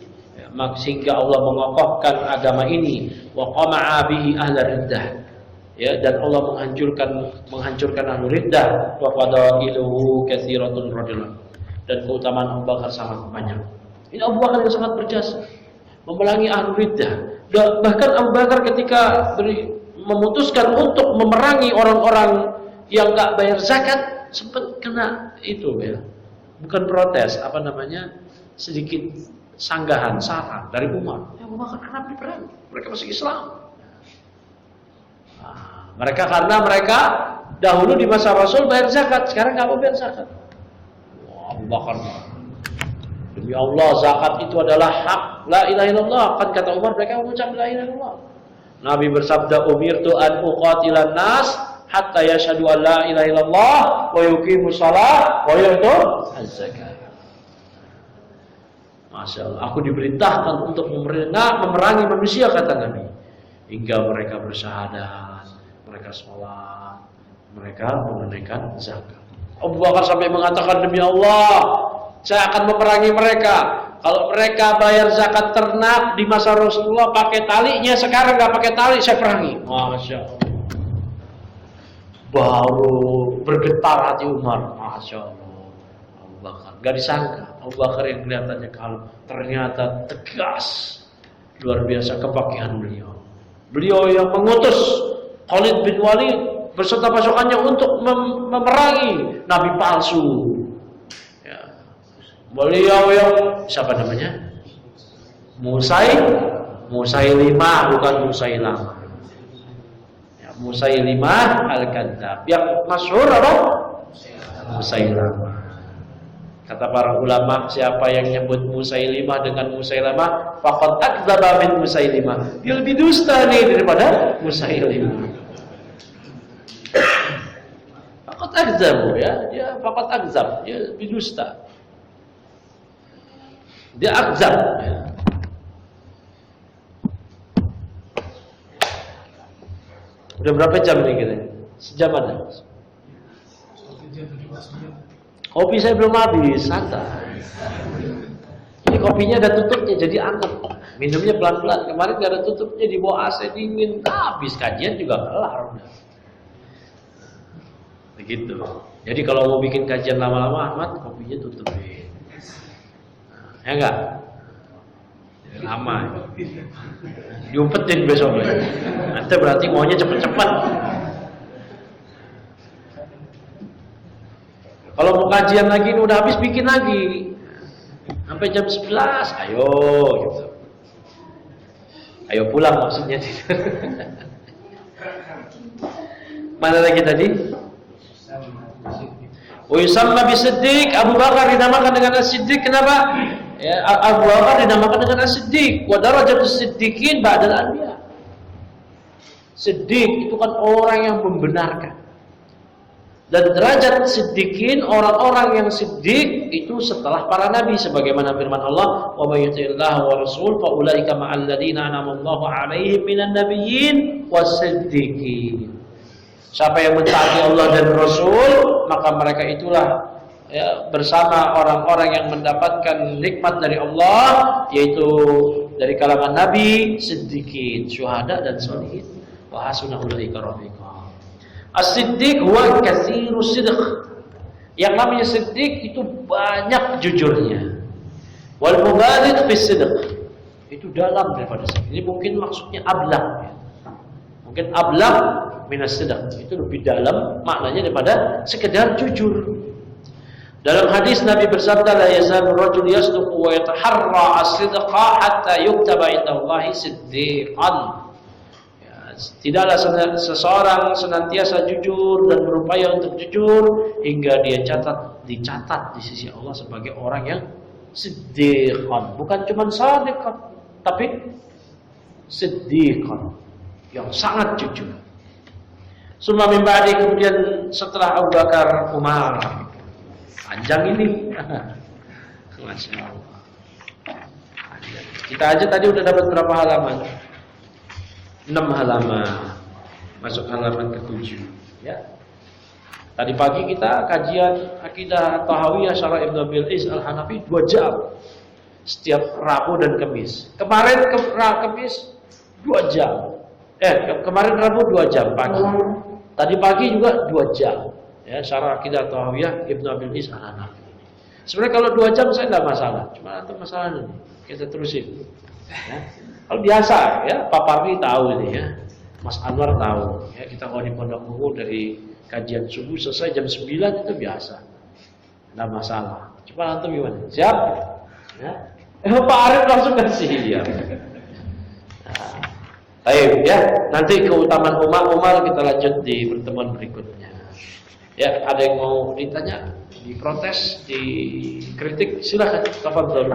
sehingga Allah mengokohkan agama ini, wa qama'a bihi ahla riddah, ya, dan Allah menghancurkan ahlu riddah, wa fadailuhu katsiratun radhiyallahu, dan keutamaan Abu Bakar sangat banyak. Ini Abu Bakar yang sangat berjasa memerangi ahlu riddah. Bahkan Abu Bakar ketika memutuskan untuk memerangi orang-orang yang enggak bayar zakat, sempat kena itu ya. Bukan protes, sedikit sanggahan, saran dari Umar. Ya, Abu Bakar kenapa diperangi? Mereka masih Islam. Mereka karena mereka dahulu di masa Rasul bayar zakat, sekarang nggak mau bayar zakat. Wah, Abu Bakar, demi Allah zakat itu adalah hak, la ilaha illallah. Kan kata Umar, mereka mengucap la ilaha illallah. Nabi bersabda, umirtu an uqatilan nas hatta yashhadu an la ilaha illallah wa yuqimus shalah wa yu'tuz zakat. Masya Allah, aku diperintahkan untuk memerangi manusia, kata Nabi, hingga mereka bersyahadat, mereka sholat, mereka menunaikan zakat. Abu Bakar sampai mengatakan, demi Allah, saya akan memerangi mereka. Kalau mereka bayar zakat ternak di masa Rasulullah pakai talinya, sekarang nggak pakai tali, saya perangi. Masya Allah. Baru bergetar hati Umar. Masya Allah. Abu Bakar, nggak disangka Abu Bakar yang kelihatannya kalem, ternyata tegas. Luar biasa kepakihan beliau. Beliau yang mengutus Khalid bin Walid beserta pasukannya untuk memerangi nabi palsu. Ya. Beliau yang siapa namanya? Musailimah, bukan Musailamah. Ya, Musailimah al-Kadzdzab. Yang masyhur apa? Musailamah. Kata para ulama, siapa yang nyebut Musailimah dengan Musailamah, faqad akdzaba min Musailimah. Dia lebih dusta nih daripada Musailimah. Faqad akdzab, ya, dia faqad akdzab, dia lebih dusta. Dia akdzab, ya. Udah berapa jam nih kita? Sejam ada? Kopi saya belum habis, santai. Ini kopinya ada tutupnya, jadi anget. Minumnya pelan-pelan. Kemarin gak ada tutupnya, dibawa AC dingin. Habis kajian juga kelar. Begitu. Jadi kalau mau bikin kajian lama-lama, Ahmad, kopinya tutupin. Ya enggak? Lama. Diumpetin besoknya. Nanti berarti maunya cepet-cepet. Kalau mau kajian lagi ini udah habis, bikin lagi sampai jam 11. Ayo gitu. Ayo pulang maksudnya. Mana lagi tadi? Yusamma bisiddiq. Abu Bakar dinamakan dengan as-siddiq. Kenapa? Ya, Abu Bakar dinamakan dengan as-siddiq. Wa darajatus siddiqin ba'dal anbiya. Siddiq itu kan orang yang membenarkan. Dan derajat siddiqin, orang-orang yang siddiq itu setelah para nabi, sebagaimana firman Allah, wa may yuti'illah wa rasul fa ulaika ma'al ladzina an'ama Allahu 'alaihim minan nabiyyin was-siddiqin. Siapa yang mentaati Allah dan Rasul, maka mereka itulah ya, bersama orang-orang yang mendapatkan nikmat dari Allah, yaitu dari kalangan nabi, siddiqin, syuhada dan sholihin. Wa hasuna ulaika rafiqa. As-siddiq huwa katsirus sidq. Yang namanya siddiq itu banyak jujurnya. Wal mubaligh fis sidq. Itu dalam daripada sidq. Ini mungkin maksudnya ablaq ya. Mungkin ablaq minas sidq. Itu lebih dalam maknanya daripada sekedar jujur. Dalam hadis Nabi bersabda, la yazalur rajul yasduqu wa yataharra as-sidqa hatta yuktaba indallahi siddiqan. Tidaklah seseorang senantiasa jujur dan berupaya untuk jujur hingga dia dicatat di sisi Allah sebagai orang yang siddiqan, bukan cuma shadiqan, tapi siddiqan, yang sangat jujur. Summa min ba'di, kemudian setelah Abu Bakar, Umar. Panjang ini. Masya Allah. Kita aja tadi udah dapat berapa halaman? 6 halaman, masuk halaman ke-7 ya. Tadi pagi kita kajian akidah Tahawiyah Syarah Ibnu Abil Is Al-Hanafi 2 jam. setiap Rabu dan Kamis. Kemarin Kamis 2 jam. Kemarin Rabu 2 jam pagi. Tadi pagi juga 2 jam. Ya, Syarah Aqidah Tahawiyah Ibnu Abil Is Al-Hanafi. Sebenarnya kalau 2 jam saya tidak masalah. Cuma itu masalah ini. Kita terusin. Ya. Kalau biasa ya, Pak Pardi tahu ini ya. Mas Anwar tahu. Ya, kita kalau di Pondok Ungu dari kajian subuh selesai jam 9 itu biasa. Tidak masalah. Cuma antum gimana? Siap? Ya. Pak Arif langsung kasih dia. Baik ya, nanti keutamaan Umar kita lanjut di pertemuan berikutnya. Ya, ada yang mau ditanya, diprotes, dikritik, silakan. Tafadhol.